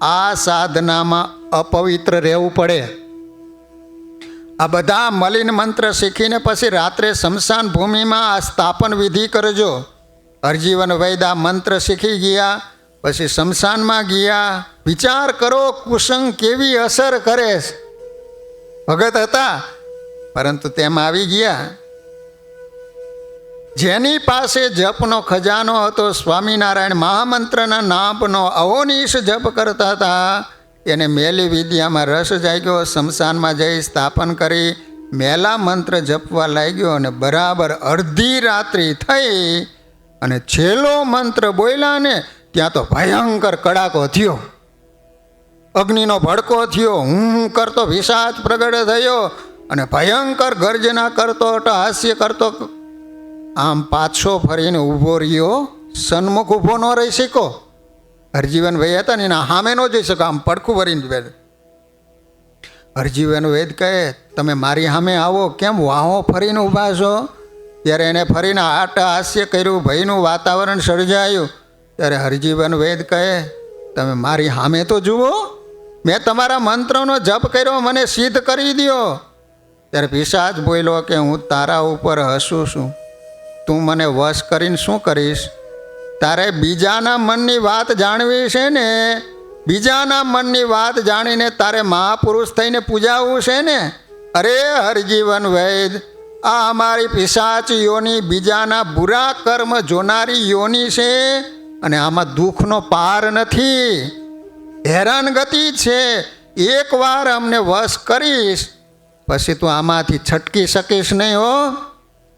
આ સાધનામાં અપવિત્ર રહેવું પડે. આ બધા મલિન મંત્ર શીખીને પછી રાત્રે સ્મશાન ભૂમિમાં આ સ્થાપન વિધિ કરજો. હરજીવન વૈદ આ મંત્ર શીખી ગયા, પછી સ્મશાનમાં ગયા. વિચાર કરો કુસંગ કેવી અસર કરે છે. ભગત હતા પરંતુ તેમાં આવી ગયા. જેની પાસે જપનો ખજાનો હતો, સ્વામિનારાયણ મહામંત્રના નામનો અહોનિશ જપ કરતા હતા, એને મેલી વિદ્યામાં રસ જાગ્યો. સ્મશાનમાં જઈ સ્થાપન કરી મેલા મંત્ર જપવા લાગ્યો અને બરાબર અડધી રાત્રિ થઈ અને છેલ્લો મંત્ર બોલ્યા ને ત્યાં તો ભયંકર કડાકો થયો, અગ્નિનો ભડકો થયો, હું કરતો વિષાદ પ્રગટ થયો અને ભયંકર ગર્જના કરતો હાસ્ય કરતો આમ પાછો ફરીને ઊભો રહ્યો. સન્મુખ ઊભો ન રહી શક્યો. હરજીવન વૈદ હતા ને એના સામે ન જોઈ શકો, આમ પડખું ભરીને વેદ. હરજીવન વૈદ કહે તમે મારી સામે આવો, કેમ વાહો ફરીને ઊભા છો? ત્યારે એને ફરીને હાસ્ય કર્યું, ભયનું વાતાવરણ સર્જાયું. ત્યારે હરજીવન વૈદ કહે તમે મારી સામે તો જુઓ, મેં તમારા મંત્રનો જપ કર્યો, મને સિદ્ધ કરી દો. ત્યારે પિશાચ બોલ્યો કે હું તારા ઉપર હસું છું, તું મને વશ કરીને શું કરીશ? તારે બીજાના મનની વાત જાણવી છે ને, બીજાના મનની વાત જાણીને તારે મહાપુરુષ થઈને પૂજાવવું છે ને. અરે હરજીવન વૈદ, આ અમારી પિશાચ યોની બીજાના બુરા કર્મ જોનારી યોની છે અને આમાં દુઃખનો પાર નથી, હેરાનગતિ છે. એકવાર અમને વશ કરીશ પછી તું આમાંથી છટકી શકીશ નહીં હો.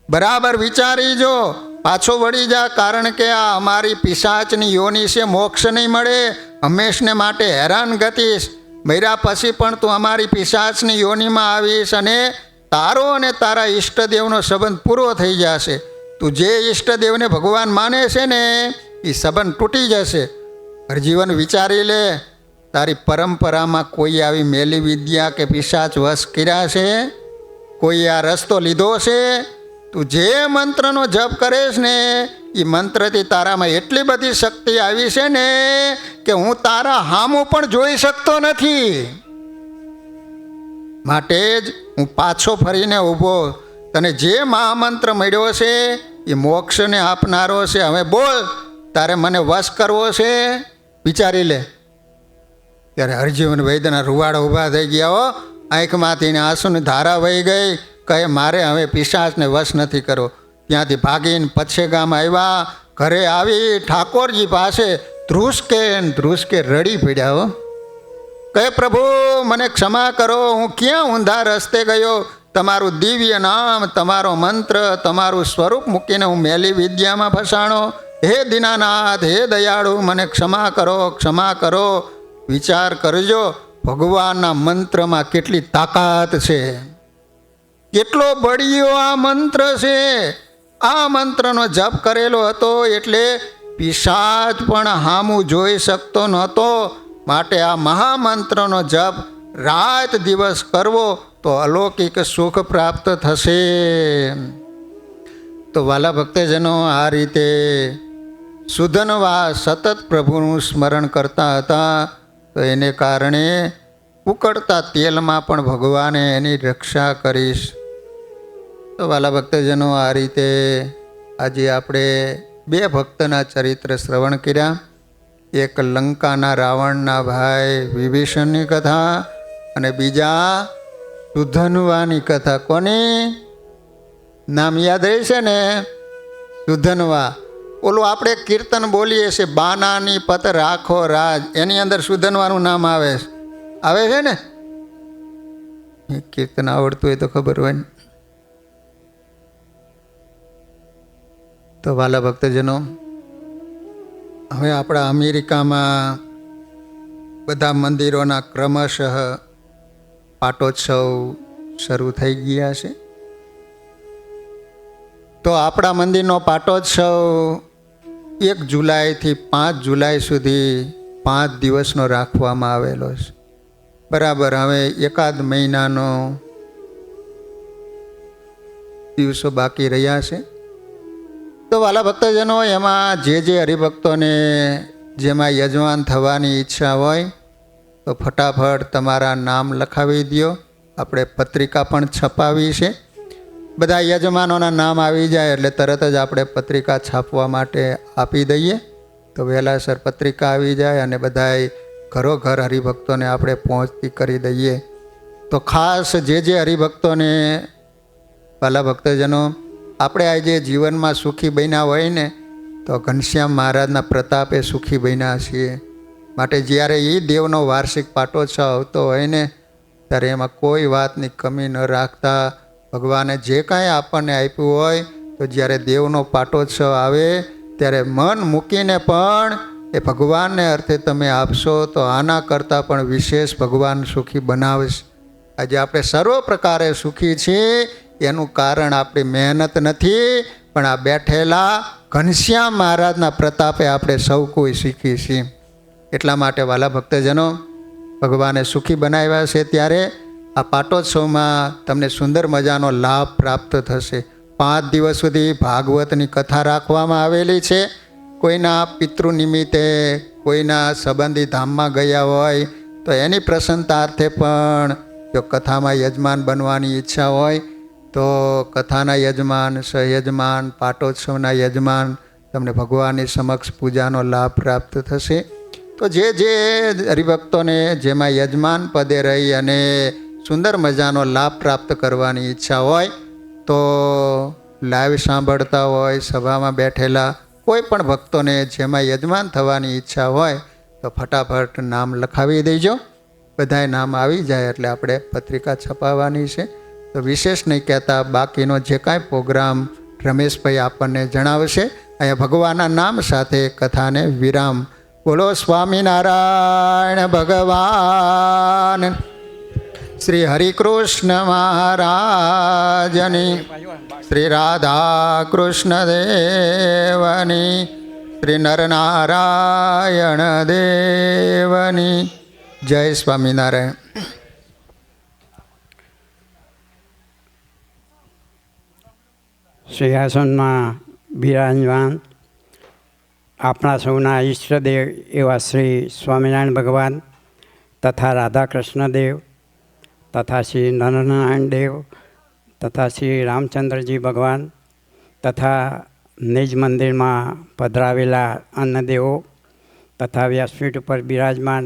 બરાબર વિચારી જો, પાછો વળી જા, કારણ કે આ અમારી પિશાચની યોની છે, મોક્ષ નહીં મળે, હંમેશને માટે હેરાન ગતિશ. મર્યા પછી પણ તું અમારી પિશાચની યોનીમાં આવીશ અને તારો અને તારા ઈષ્ટદેવનો સંબંધ પૂરો થઈ જશે. તું જે ઈષ્ટદેવને ભગવાન માને છે ને એ સંબંધ તૂટી જશે. હરજીવન વિચારી લે, તારી પરંપરામાં કોઈ આવી મેલી વિદ્યા કે પિશાચ વશ કર્યા છે? કોઈ આ રસ્તો લીધો છે? તું જે મંત્રનો જપ કરેશ ને એ મંત્રથી તારામાં એટલી બધી શક્તિ આવી છે ને કે હું તારા હામું પણ જોઈ શકતો નથી. માટે જ હું પાછો ફરીને ઊભો. તને જે મહામંત્ર મળ્યો છે એ મોક્ષને આપનારો છે. હવે બોલ, તારે મને વશ કરવો છે, વિચારી લે. ત્યારે હરજીવન વૈદ્યના રૂવાડા ઊભા થઈ ગયા. હો, આંખમાંથી ને આંસુની ધારા વહી ગઈ. કહે મારે હવે પિશાચને વશ નથી કરવો. ત્યાંથી ભાગીને પછે ગામ આવ્યા. ઘરે આવી ઠાકોરજી પાસે ધ્રુસકે રડી પડ્યા. હો, કહે પ્રભુ મને ક્ષમા કરો, હું ક્યાં ઊંધા રસ્તે ગયો. તમારું દિવ્ય નામ, તમારો મંત્ર, તમારું સ્વરૂપ મૂકીને હું મેલી વિદ્યામાં ફસાણો. હે દીનાનાથ, હે દયાળુ, મને ક્ષમા કરો, ક્ષમા કરો. વિચાર કરજો, ભગવાનના મંત્રમાં કેટલી તાકાત છે, કેટલો બળિયો આ મંત્ર છે. આ મંત્રનો જપ કરેલો હતો એટલે પિશાચ પણ હામું જોઈ શકતો નહોતો. માટે આ મહામંત્રનો જપ રાત દિવસ કરવો તો અલૌકિક સુખ પ્રાપ્ત થશે. તો વાલા ભક્તજનો, આ રીતે સુધનવા સતત પ્રભુનું સ્મરણ કરતા હતા. તો એને કારણે ઉકળતા તેલમાં પણ ભગવાને એની રક્ષા કરીશ. તો વાલા ભક્તજનો, આ રીતે આજે આપણે બે ભક્તના ચરિત્ર શ્રવણ કર્યા. એક લંકાના રાવણના ભાઈ વિભીષણની કથા અને બીજા સુધનવાની કથા. કોની નામ યાદ રહેશે ને? સુધનવા. ઓલું આપણે કીર્તન બોલીએ છીએ, બાનાની પત રાખો રાજ, એની અંદર સુધનવાનું નામ આવે છે ને? કીર્તન આવડતું હોય તો ખબર હોય ને. તો વાલા ભક્તજનો, હવે આપણા અમેરિકામાં બધા મંદિરોના ક્રમશઃ પાટોત્સવ શરૂ થઈ ગયા છે. તો આપણા મંદિરનો પાટોત્સવ 1 જુલાઈથી 5 જુલાઈ સુધી 5 દિવસનો રાખવામાં આવેલો છે. બરાબર, હવે એકાદ મહિનાનો દિવસો બાકી રહ્યા છે. તો વાલા ભક્તજનો, એમાં જે હરિભક્તોને જેમાં યજમાન થવાની ઈચ્છા હોય તો ફટાફટ તમારા નામ લખાવી દો. આપણે પત્રિકા પણ છપાવી છે. બધા યજમાનોના નામ આવી જાય એટલે તરત જ આપણે પત્રિકા છાપવા માટે આપી દઈએ. તો વહેલાસર પત્રિકા આવી જાય અને બધાય ઘરોઘર હરિભક્તોને આપણે પહોંચતી કરી દઈએ. તો ખાસ જે હરિભક્તોને, વાલા ભક્તજનો, આપણે આજે જીવનમાં સુખી બન્યા હોય ને તો ઘનશ્યામ મહારાજના પ્રતાપે સુખી બન્યા છીએ. માટે જ્યારે એ દેવનો વાર્ષિક પાટોત્સવ આવતો હોય ને ત્યારે એમાં કોઈ વાતની કમી ન રાખતા ભગવાને જે કાંઈ આપણને આપ્યું હોય તો જ્યારે દેવનો પાટોત્સવ આવે ત્યારે મન મૂકીને પણ એ ભગવાનને અર્થે તમે આપશો તો આના કરતાં પણ વિશેષ ભગવાન સુખી બનાવશે. આજે આપણે સર્વ પ્રકારે સુખી છીએ એનું કારણ આપણી મહેનત નથી, પણ આ બેઠેલા ઘનશ્યામ મહારાજના પ્રતાપે આપણે સૌ કોઈ શીખી છીએ. એટલા માટે વાલા ભક્તજનો, ભગવાને સુખી બનાવ્યા છે ત્યારે આ પાટોત્સવમાં તમને સુંદર મજાનો લાભ પ્રાપ્ત થશે. 5 દિવસ સુધી ભાગવતની કથા રાખવામાં આવેલી છે. કોઈના પિતૃ નિમિત્તે, કોઈના સંબંધી ધામમાં ગયા હોય તો એની પ્રસન્નતાર્થે પણ જો કથામાં યજમાન બનવાની ઈચ્છા હોય તો કથાના યજમાન, સહયજમાન, પાટોત્સવના યજમાન તમને ભગવાનની સમક્ષ પૂજાનો લાભ પ્રાપ્ત થશે. તો જે હરિભક્તોને જેમાં યજમાન પદે રહી અને સુંદર મજાનો લાભ પ્રાપ્ત કરવાની ઈચ્છા હોય તો લાઈવ સાંભળતા હોય, સભામાં બેઠેલા કોઈ પણ ભક્તોને જેમાં યજમાન થવાની ઈચ્છા હોય તો ફટાફટ નામ લખાવી દેજો. બધાય નામ આવી જાય એટલે આપણે પત્રિકા છપાવવાની છે. તો વિશેષ નહીં કહેતા, બાકીનો જે કાંઈ પ્રોગ્રામ રમેશભાઈ આપણને જણાવશે. અહીંયા ભગવાનના નામ સાથે કથાને વિરામ. બોલો સ્વામિનારાયણ ભગવાન શ્રી હરિકૃષ્ણ મહારાજની, શ્રી રાધા કૃષ્ણ દેવની, શ્રી નરનારાયણ દેવની જય. સ્વામિનારાયણ. સિંહાસનમાં બિરાજમાન આપણા સૌના ઈષ્ટદેવ એવા શ્રી સ્વામિનારાયણ ભગવાન તથા રાધાકૃષ્ણ દેવ તથા શ્રી નરનારાયણ દેવ તથા શ્રી રામચંદ્રજી ભગવાન તથા નિજ મંદિરમાં પધરાવેલા અન્નદેવો તથા વ્યાસપીઠ ઉપર બિરાજમાન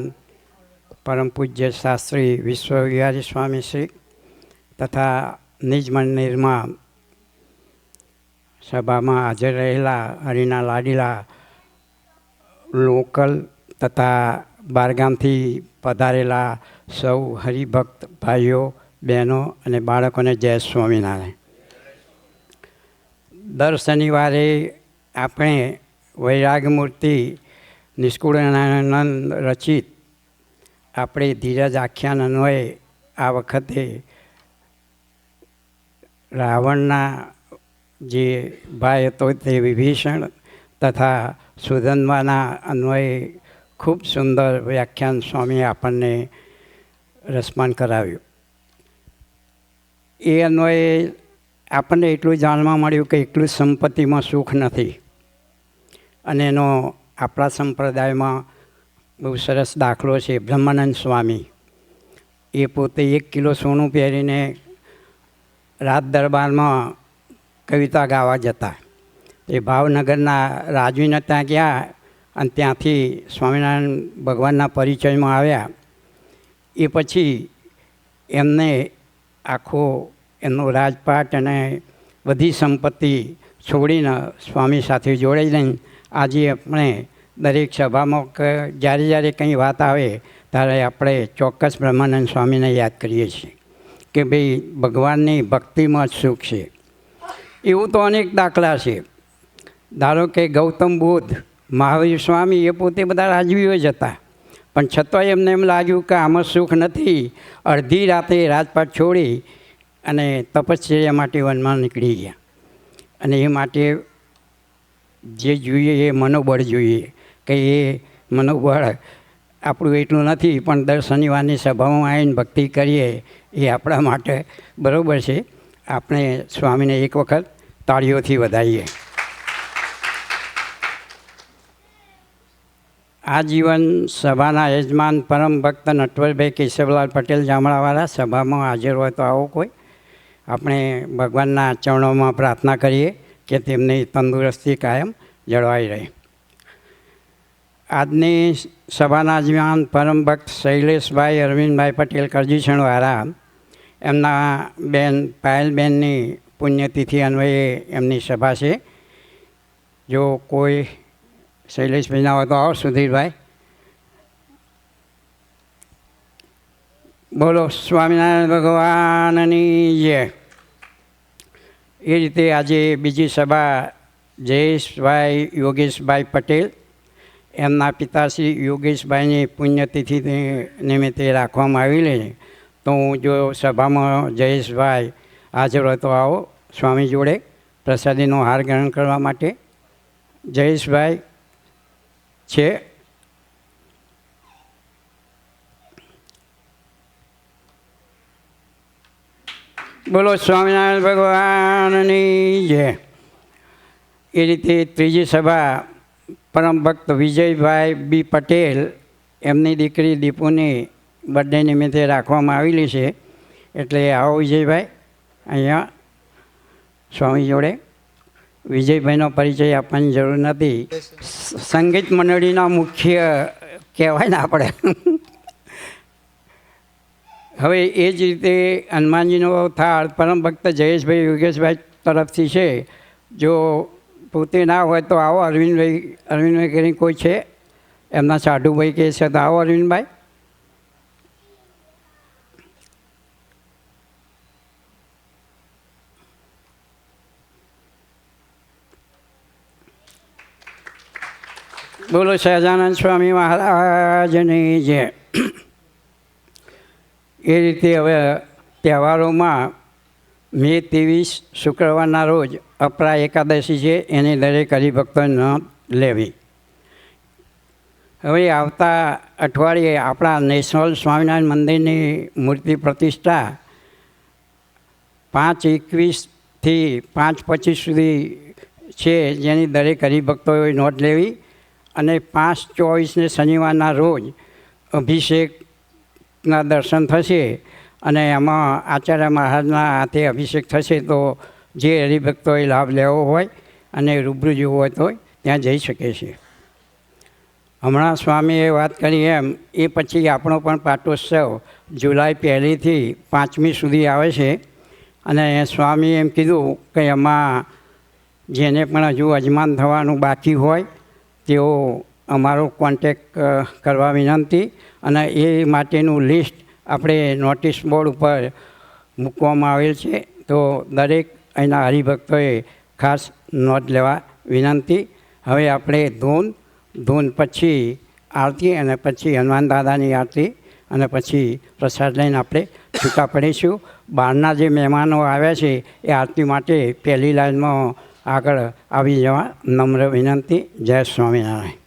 પરમ પૂજ્ય શાસ્ત્રી વિશ્વવિહારી સ્વામી શ્રી તથા નિજ મંદિરમાં સભામાં હાજર રહેલા હરિના લાડીલા લોકલ તથા બહારગામથી પધારેલા સૌ હરિભક્ત ભાઈઓ બહેનો અને બાળકોને જય સ્વામિનારાયણ. દર શનિવારે આપણે વૈરાગ મૂર્તિ નિષ્કુળાનંદ રચિત આપણે ધીરજ આખ્યાન અન્વયે આ વખતે રાવણના જે ભાઈ હતો તે વિભીષણ તથા સુધન્વાના અન્વયે ખૂબ સુંદર વ્યાખ્યાન સ્વામીએ આપણને રસમાન કરાવ્યું. એ અન્વયે આપણને એટલું જાણવા મળ્યું કે એટલું સંપત્તિમાં સુખ નથી. અને એનો આપણા સંપ્રદાયમાં બહુ સરસ દાખલો છે. બ્રહ્માનંદ સ્વામી એ પોતે 1 કિલો સોનું પહેરીને રાત દરબારમાં કવિતા ગાવા જતા. એ ભાવનગરના રાજવીને ત્યાં ગયા અને ત્યાંથી સ્વામિનારાયણ ભગવાનના પરિચયમાં આવ્યા. એ પછી એમને આખો એમનો રાજપાટ અને બધી સંપત્તિ છોડીને સ્વામી સાથે જોડાઈ દઈને આજે આપણે દરેક સભામાં જ્યારે જ્યારે કંઈ વાત આવે ત્યારે આપણે ચોક્કસ બ્રહ્માનંદ સ્વામીને યાદ કરીએ છીએ કે ભાઈ ભગવાનની ભક્તિમાં જ સુખ છે. એવું તો અનેક દાખલા છે. ધારો કે ગૌતમ બુદ્ધ, મહાવીર સ્વામી એ પોતે બધા રાજવીઓ જ હતા, પણ છતાંય એમને એમ લાગ્યું કે આમાં સુખ નથી. અડધી રાતે રાજપાટ છોડી અને તપશ્ચર્યા માટે વનમાં નીકળી ગયા. અને એ માટે જે જોઈએ એ મનોબળ જોઈએ કે એ મનોબળ આપણું એટલું નથી, પણ દર શનિવારની સભામાં આવીને ભક્તિ કરીએ એ આપણા માટે બરાબર છે. આપણે સ્વામીને એક વખત તાળીઓથી વધારીએ. આ જીવન સભાના યજમાન પરમ ભક્ત નટવરભાઈ કેશવલાલ પટેલ જામણાવાળા સભામાં હાજર હોય તો આવો કોઈ. આપણે ભગવાનના ચરણોમાં પ્રાર્થના કરીએ કે તેમની તંદુરસ્તી કાયમ જળવાઈ રહે. આજની સભાના યજમાન પરમ ભક્ત શૈલેષભાઈ અરવિંદભાઈ પટેલ કરજીછણવાળા, એમના બેન પાયલબેનની પુણ્યતિથિ અન્વયે એમની સભા છે. જો કોઈ શૈલેષભાઈ ના હોય તો આવો સુધીરભાઈ. બોલો સ્વામિનારાયણ ભગવાનની જય. એ રીતે આજે બીજી સભા જયેશભાઈ યોગેશભાઈ પટેલ, એમના પિતાશ્રી યોગેશભાઈની પુણ્યતિથિ નિમિત્તે રાખવામાં આવેલી છે. તો હું જો સભામાં જયેશભાઈ હાજર હોય તો આવો સ્વામી જોડે પ્રસાદીનો હાર ગ્રહણ કરવા માટે. જયેશભાઈ છે. બોલો સ્વામિનારાયણ ભગવાનની જય. એ રીતે ત્રીજી સભા પરમ ભક્ત વિજયભાઈ બી પટેલ, એમની દીકરી દીપુની બર્થડે નિમિત્તે રાખવામાં આવેલી છે. એટલે આવો વિજયભાઈ અહીંયા સ્વામી જોડે. વિજયભાઈનો પરિચય આપવાની જરૂર નથી, સંગીત મંડળીના મુખ્ય કહેવાય ને આપણે. હવે એ જ રીતે હનુમાનજીનો થાળ પરમ ભક્ત જયેશભાઈ યોગેશભાઈ તરફથી છે. જો પોતે ના હોય તો આવો અરવિંદભાઈ કરીને કોઈ છે, એમના સાધુભાઈ કહે છે તો આવો અરવિંદભાઈ. બોલો સહજાનંદ સ્વામી મહારાજની જય. એ રીતે હવે તહેવારોમાં મે 23 શુક્રવારના રોજ અપરા એકાદશી છે, એની દરેક હરિભક્તોએ નોંધ લેવી. હવે આવતા અઠવાડિયે આપણા નેશનલ સ્વામિનારાયણ મંદિરની મૂર્તિ પ્રતિષ્ઠા 5/21 થી 5:25 સુધી છે, જેની દરેક હરિભક્તોએ નોંધ લેવી. અને 5:24 શનિવારના રોજ અભિષેકના દર્શન થશે અને એમાં આચાર્ય મહારાજના હાથે અભિષેક થશે. તો જે હરિભક્તોએ લાભ લેવો હોય અને રૂબરૂ જવું હોય તો ત્યાં જઈ શકે છે. હમણાં સ્વામીએ વાત કરી એમ એ પછી આપણો પણ પાટોત્સવ જુલાઈ 1થી 5મી સુધી આવે છે. અને સ્વામીએ એમ કીધું કે એમાં જેને પણ હજુ અજમાન થવાનું બાકી હોય તેઓ અમારો કોન્ટેક કરવા વિનંતી. અને એ માટેનું લિસ્ટ આપણે નોટિસ બોર્ડ ઉપર મૂકવામાં આવેલ છે. તો દરેક અહીંના હરિભક્તોએ ખાસ નોંધ લેવા વિનંતી. હવે આપણે ધૂન પછી આરતી અને પછી હનુમાન દાદાની આરતી અને પછી પ્રસાદ લઈને આપણે છૂટા પડીશું. બહારના જે મહેમાનો આવ્યા છે એ આરતી માટે પહેલી લાઈનમાં આગળ આવી જવા નમ્ર વિનંતી. જય સ્વામિનારાયણ.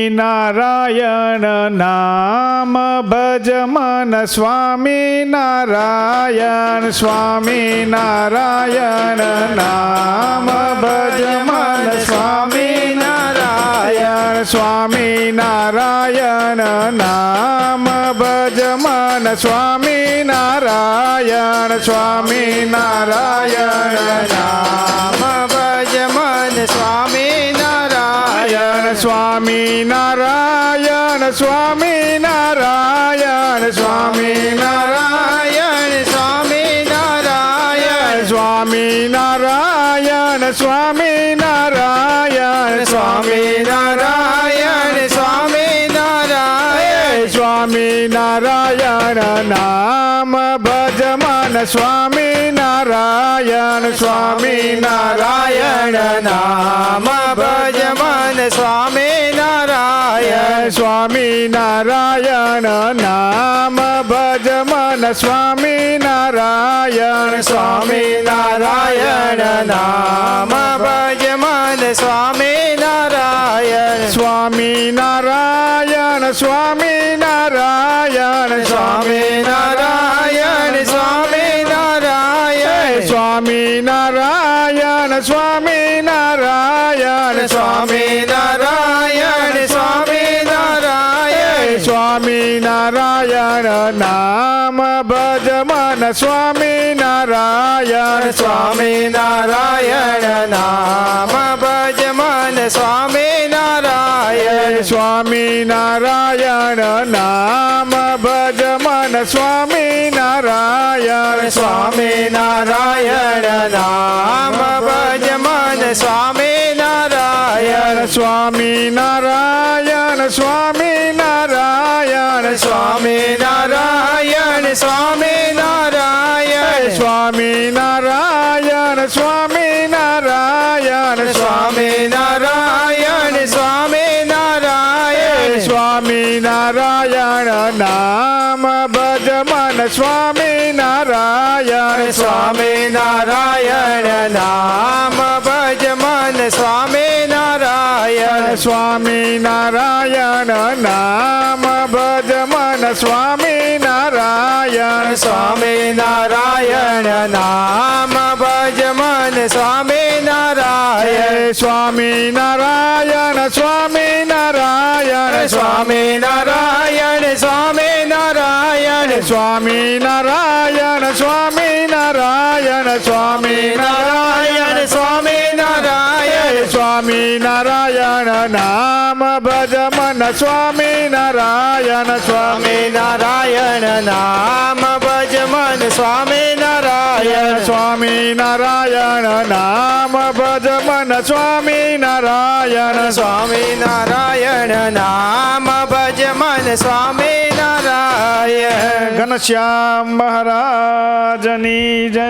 સ્વામિનારાયણ નામ ભજ મન સ્વામિનારાયણ. સ્વામિનારાયણ નામ ભજ મન સ્વામિનારાયણ. સ્વામિનારાયણ નામ ભજ મન સ્વામિનારાયણ. સ્વામિનારાયણ નામ ભજ મન સ્વામિનારાયણ. સ્વામિનારાયણ સ્વામિનારાયણ સ્વામિનારાયણ સ્વામિનારાયણ સ્વામિનારાયણ સ્વામિનારાયણ સ્વામિનારાયણ સ્વામિનારાયણ. સ્વામિનારાયણ નામ ભજ મન સ્વામિનારાયણ. સ્વામિનારાયણ નામ ભજ મન સ્વામિનારાયણ. સ્વામિનારાયણ નામ ભજ મન સ્વામિનારાયણ. સ્વામિનારાયણ નામ ભજ મન સ્વામિનારાયણ. સ્વામિનારાયણ સ્વામિનારાયણ સ્વામિનારાયણ સ્વામિનારાયણ. સ્વામિનારાયણ સ્વામિનારાયણ સ્વામિનારાયણ સ્વામિનારાયણ. સ્વામિનારાયણ નામ ભજ મન સ્વામિનારાયણ. સ્વામિનારાયણ નામ ભજ મન સ્વામિનારાયણ. સ્વામિનારાયણ નામ ભજ મન સ્વામિનારાયણ. સ્વામિનારાયણ નામ ભજ મન સ્વામિનારાયણ. સ્વામિનારાયણ સ્વામિનારાયણ સ્વામિનારાયણ સ્વામિનારાયણ. સ્વામિનારાયણ સ્વામિનારાયણ સ્વામિનારાયણ સ્વામિનારાયણ. સ્વામિનારાયણ નામ ભજ મન સ્વામિનારાયણ. સ્વામિનારાયણ નામ ભજ મન સ્વામિનારાયણ. સ્વામિનારાયણ નામ ભજ મન સ્વામિનારાયણ. સ્વામિનારાયણ નામ ભજ મન સ્વામિનારાયણ. સ્વામિનારાયણ સ્વામિનારાયણ સ્વામિનારાયણ સ્વામિનારાયણ. સ્વામિનારાયણ સ્વામિનારાયણ સ્વામિનારાયણ સ્વામિનારાયણ. સ્વામિનારાયણ નામ ભજ મન સ્વામિનારાયણ. સ્વામિનારાયણ નામ ભજ મન સ્વામિનારાયણ. સ્વામિનારાયણ નામ ભજ મન સ્વામિનારાયણ. સ્વામિનારાયણ નામ ભજ મન સ્વામિનારાયણ. ઘનશ્યામ મહારાજની જય.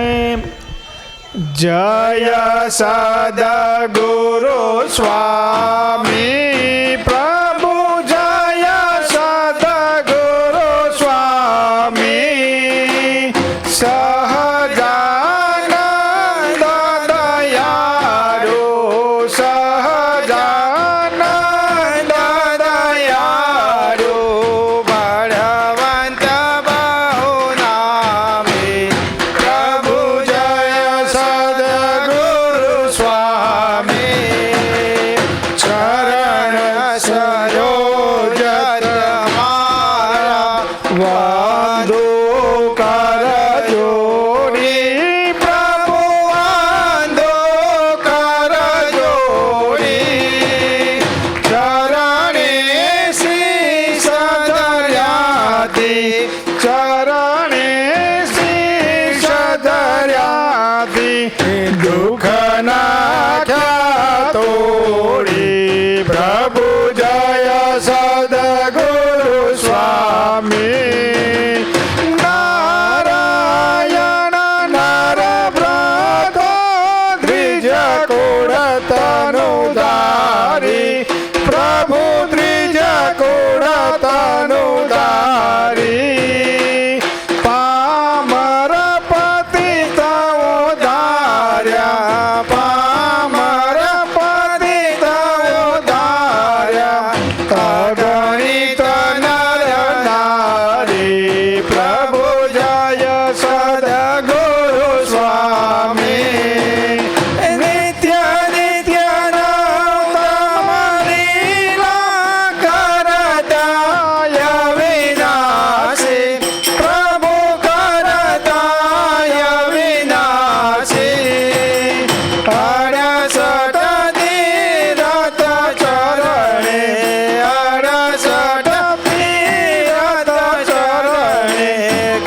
જય સદગુરુ સ્વામી પ્રભુ. જય સદગુરુ સ્વામી. સહજાનંદ દયાળુ. સહજાનંદ વાંધો કર જોડી પ્રભુ વાંધો કર જોડી ચરણે શીશ ધર્યાથી ચરણે શીશ ધર્યાથી દુઃખ નાખ્યા તોડી પ્રભુ જય સદગુરુ સ્વામી નારાયણ નર બ્રતો દ્વિજ કુળ તનુધારી પ્રભુ દ્વિજ કુળ તનુધારી પામર પતિતઓ ધાર્યા પામર પતિતઓ ધાર્યા અગણિત નર નારી પ્રભુ જય સદગુરુ સ્વામી નિત્ય નિત્ય નવતમ લીલા કરતાય વિનાશી પ્રભુ કરતાય વિનાશી અડસઠ તીરથ ચરણે અડસઠ તીરથ ચરણે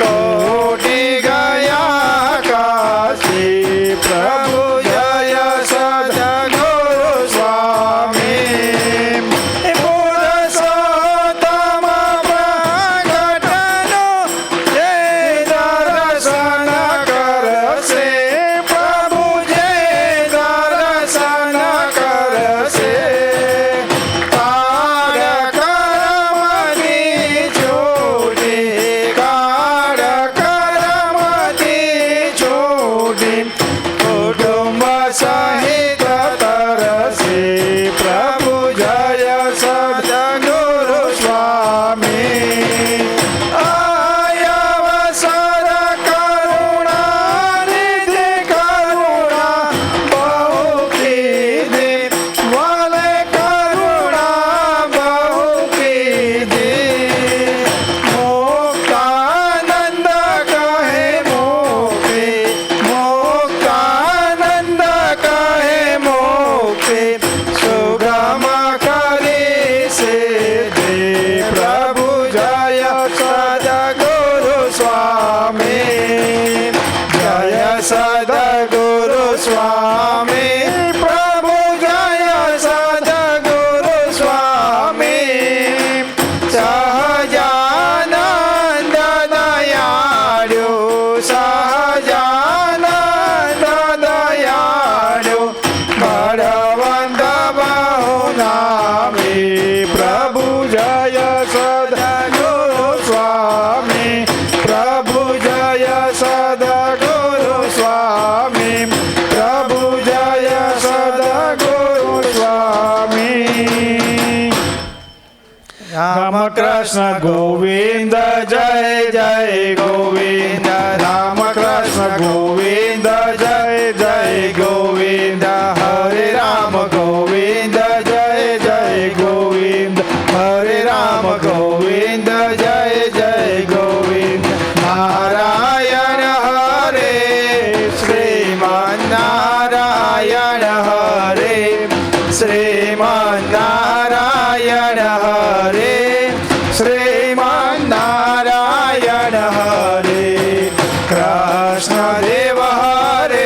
કોટી ગયા કાશી પ્રભુ જય સદગુરુ સ્વામી પુરુષોત્તમ પ્રગટનો જે દર્શન કરશે પ્રભુ જે દર્શન કરશે કાળ કર્મની છૂટી કાળ કર્મથી છૂટી કુટુંબ સહિત તરસે પ્રભુ જય સદગુરુ સ્વામી અવસર કરુણા નિધિ કરુણા બહુ કીધી વલે કરુણા બહુ કીધી મુક્તાનંદ કહે મોકે મુક્તાનંદ કહે મોકે સુગમ કરી સિદ્ધિ પ્રભુ જય સદગુરુ સ્વામી જય સદગુરુ સ્વામી પ્રભુ જય સદગુરુ સ્વામી સહજાનંદ દયાળુ સહજાનંદ દયાળુ બળવંત બહુ નામી પ્રભુ જય સદગુરુ સ્વામી પ્રભુ જય સદગુરુ સ્વામી પ્રભુ જય સદગુરુ સ્વામી રામ કૃષ્ણ ગોવિંદ જય જય ગોવિંદ રામ કૃષ્ણ ગોવિંદ જય જય ગોવિંદ હરે રામ ગોવિંદ જય જય ગોવિંદ હરે રામ ગોવિંદ જય જય ગોવિંદ નારાયણ હરે શ્રીમન નારાયણ હરે શ્રીમન નારાયણ હરે શ્રીમન નારાયણ હરે કૃષ્ણ દેવ હરે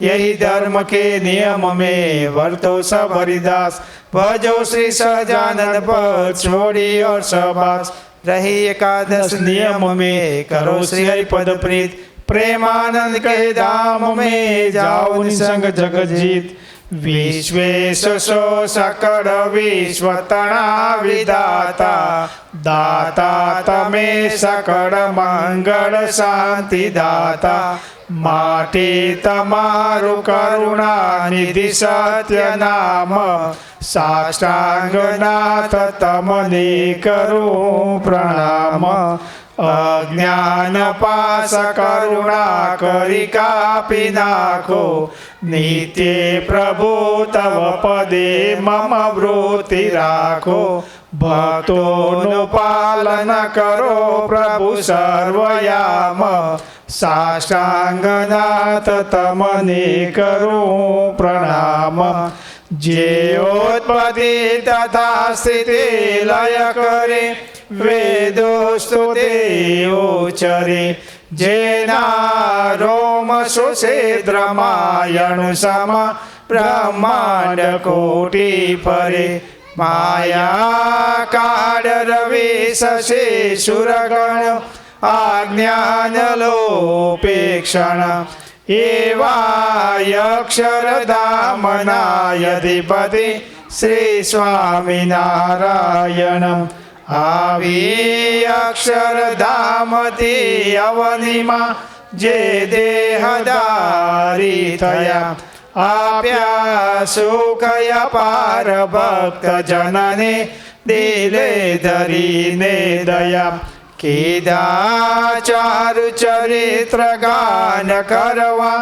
यही धर्म के नियम में वर्तो सब हरिदास भजो श्री सहजानंद पद छोड़ी और सबास रही एकादश नियम में करो श्री हरिपद प्रीत प्रेमानंद के धाम में जाओ निसंग जगत जीत विश्वेशो सकल विश्व तना विदाता दाता तमे सकल मंगल शांति दाता माटे तमारु करुणा निधि सत्य नाम साष्टांगनाथ तमने करूं प्रणाम अज्ञान पास करुणा करी कापी नाखो नित्य प्रभु तव पदे मम वृत्ति राखो भक्तों पालन करो प्रभु सर्वयाम साष्टांगनाथ तमने करूं प्रणाम जे उत्पत्ति तथा स्थिति लय करे वेदो स्तुते उच्चरे जेना रोम सुषेद्र मायणु सम ब्रह्मांड कोटि फरे माया काळ रवि शशि सुरगण अज्ञान लोपेक्षण एवायक्षरधामनायधिपति श्री स्वामिनारायणम् આવી અક્ષરધામથી અવનિમાં જે દેહધારી થયા આપ્યા સુખય પાર ભક્ત જનને દિલે ધરીને દયા કીધા ચારુ ચરિત્ર ગાન કરવા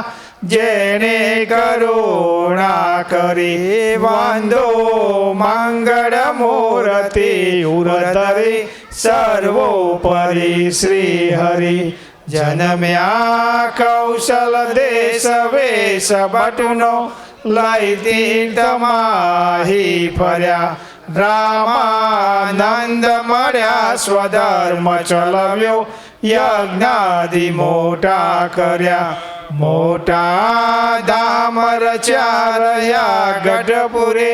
જેણે કરુણા કરી વાંધો મંગળ મૂર્તિ ઉરતરી સર્વોપરી શ્રી હરિ જન્મ્યા કૌશલ દેશ વેશ ભટનો લઈ તીર્થમાહી ફર્યા રામાનંદ મળ્યા સ્વધર્મ ચલવ્યો યજ્ઞાદિ મોટા કર્યા મોટા ધામ રચ્યા રહ્યા ગઢપુરે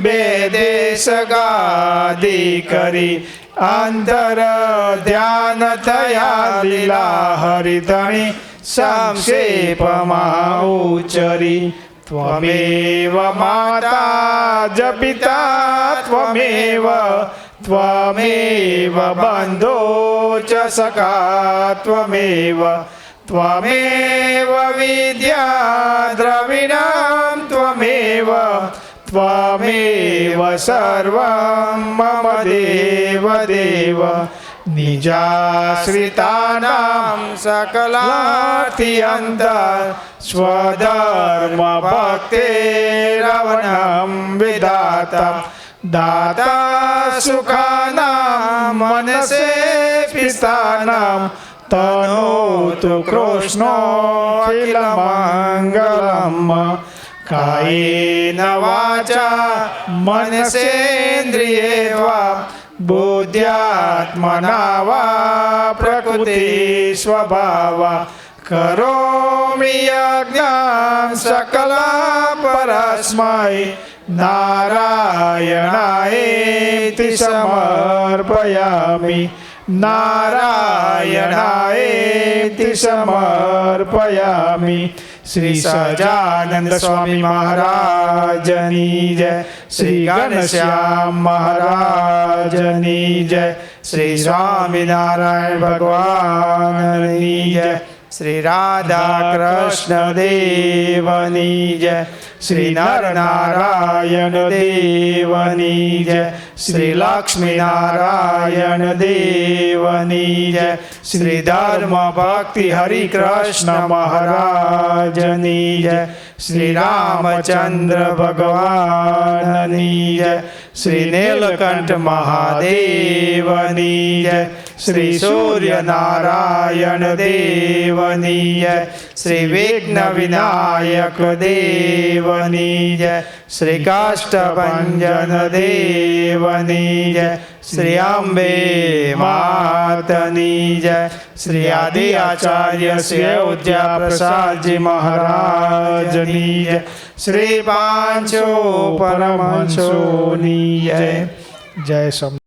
બે દેશ ગાદી કરી અંતર ધ્યાન થયા લીલા હરિધણી સંક્ષેપમાં ઉચ્ચરી ત્વમેવ માતા જપિતા ત્વમેવ ત્વમેવ બંધો ચ સખા ત્વમેવ त्वमेव विद्या द्रविणां त्वमेव त्वमेव सर्वं मम देव देव निजाश्रितानां सकलार्थियन्तं स्वधर्म भक्तेरवनं विधाता दाता सुखानां मनसे पितानां तनोतु कृष्णोऽखिलमङ्गलम् कायेन वाचा मनसेन्द्रिये वा बुद्ध्यात्मना वा प्रकृति स्वभावा करोमि यज्ञं सकलं परस्मै नारायणायेति समर्पयामि नारायणायेति समर्पयामि श्री सहजानंद स्वामी महाराजनी जय श्री घनश्याम महाराजनी जय श्री स्वामीनारायण भगवाननी जय श्री राधा कृष्ण देवनी जय श्री नर नारायण देवनी जय श्री लक्ष्मी नारायण देवनी जय श्री धर्म भक्ति हरि कृष्ण महाराजनी जय श्री रामचंद्र भगवाननी जय श्री नीलकंठ महादेवनी जय શ્રી સૂર્યનારાયણ દેવની જય, શ્રી વિઘ્ન વિનાયક દેવની જય, શ્રી કાષ્ટભંજન દેવની જય, શ્રી અંબે માતની જય, શ્રી આદિ આચાર્ય શ્રી અયોધ્યા પ્રસાદજી મહારાજની જય, શ્રી પાંચો પરમહંસોની જય. જય સ્વામી.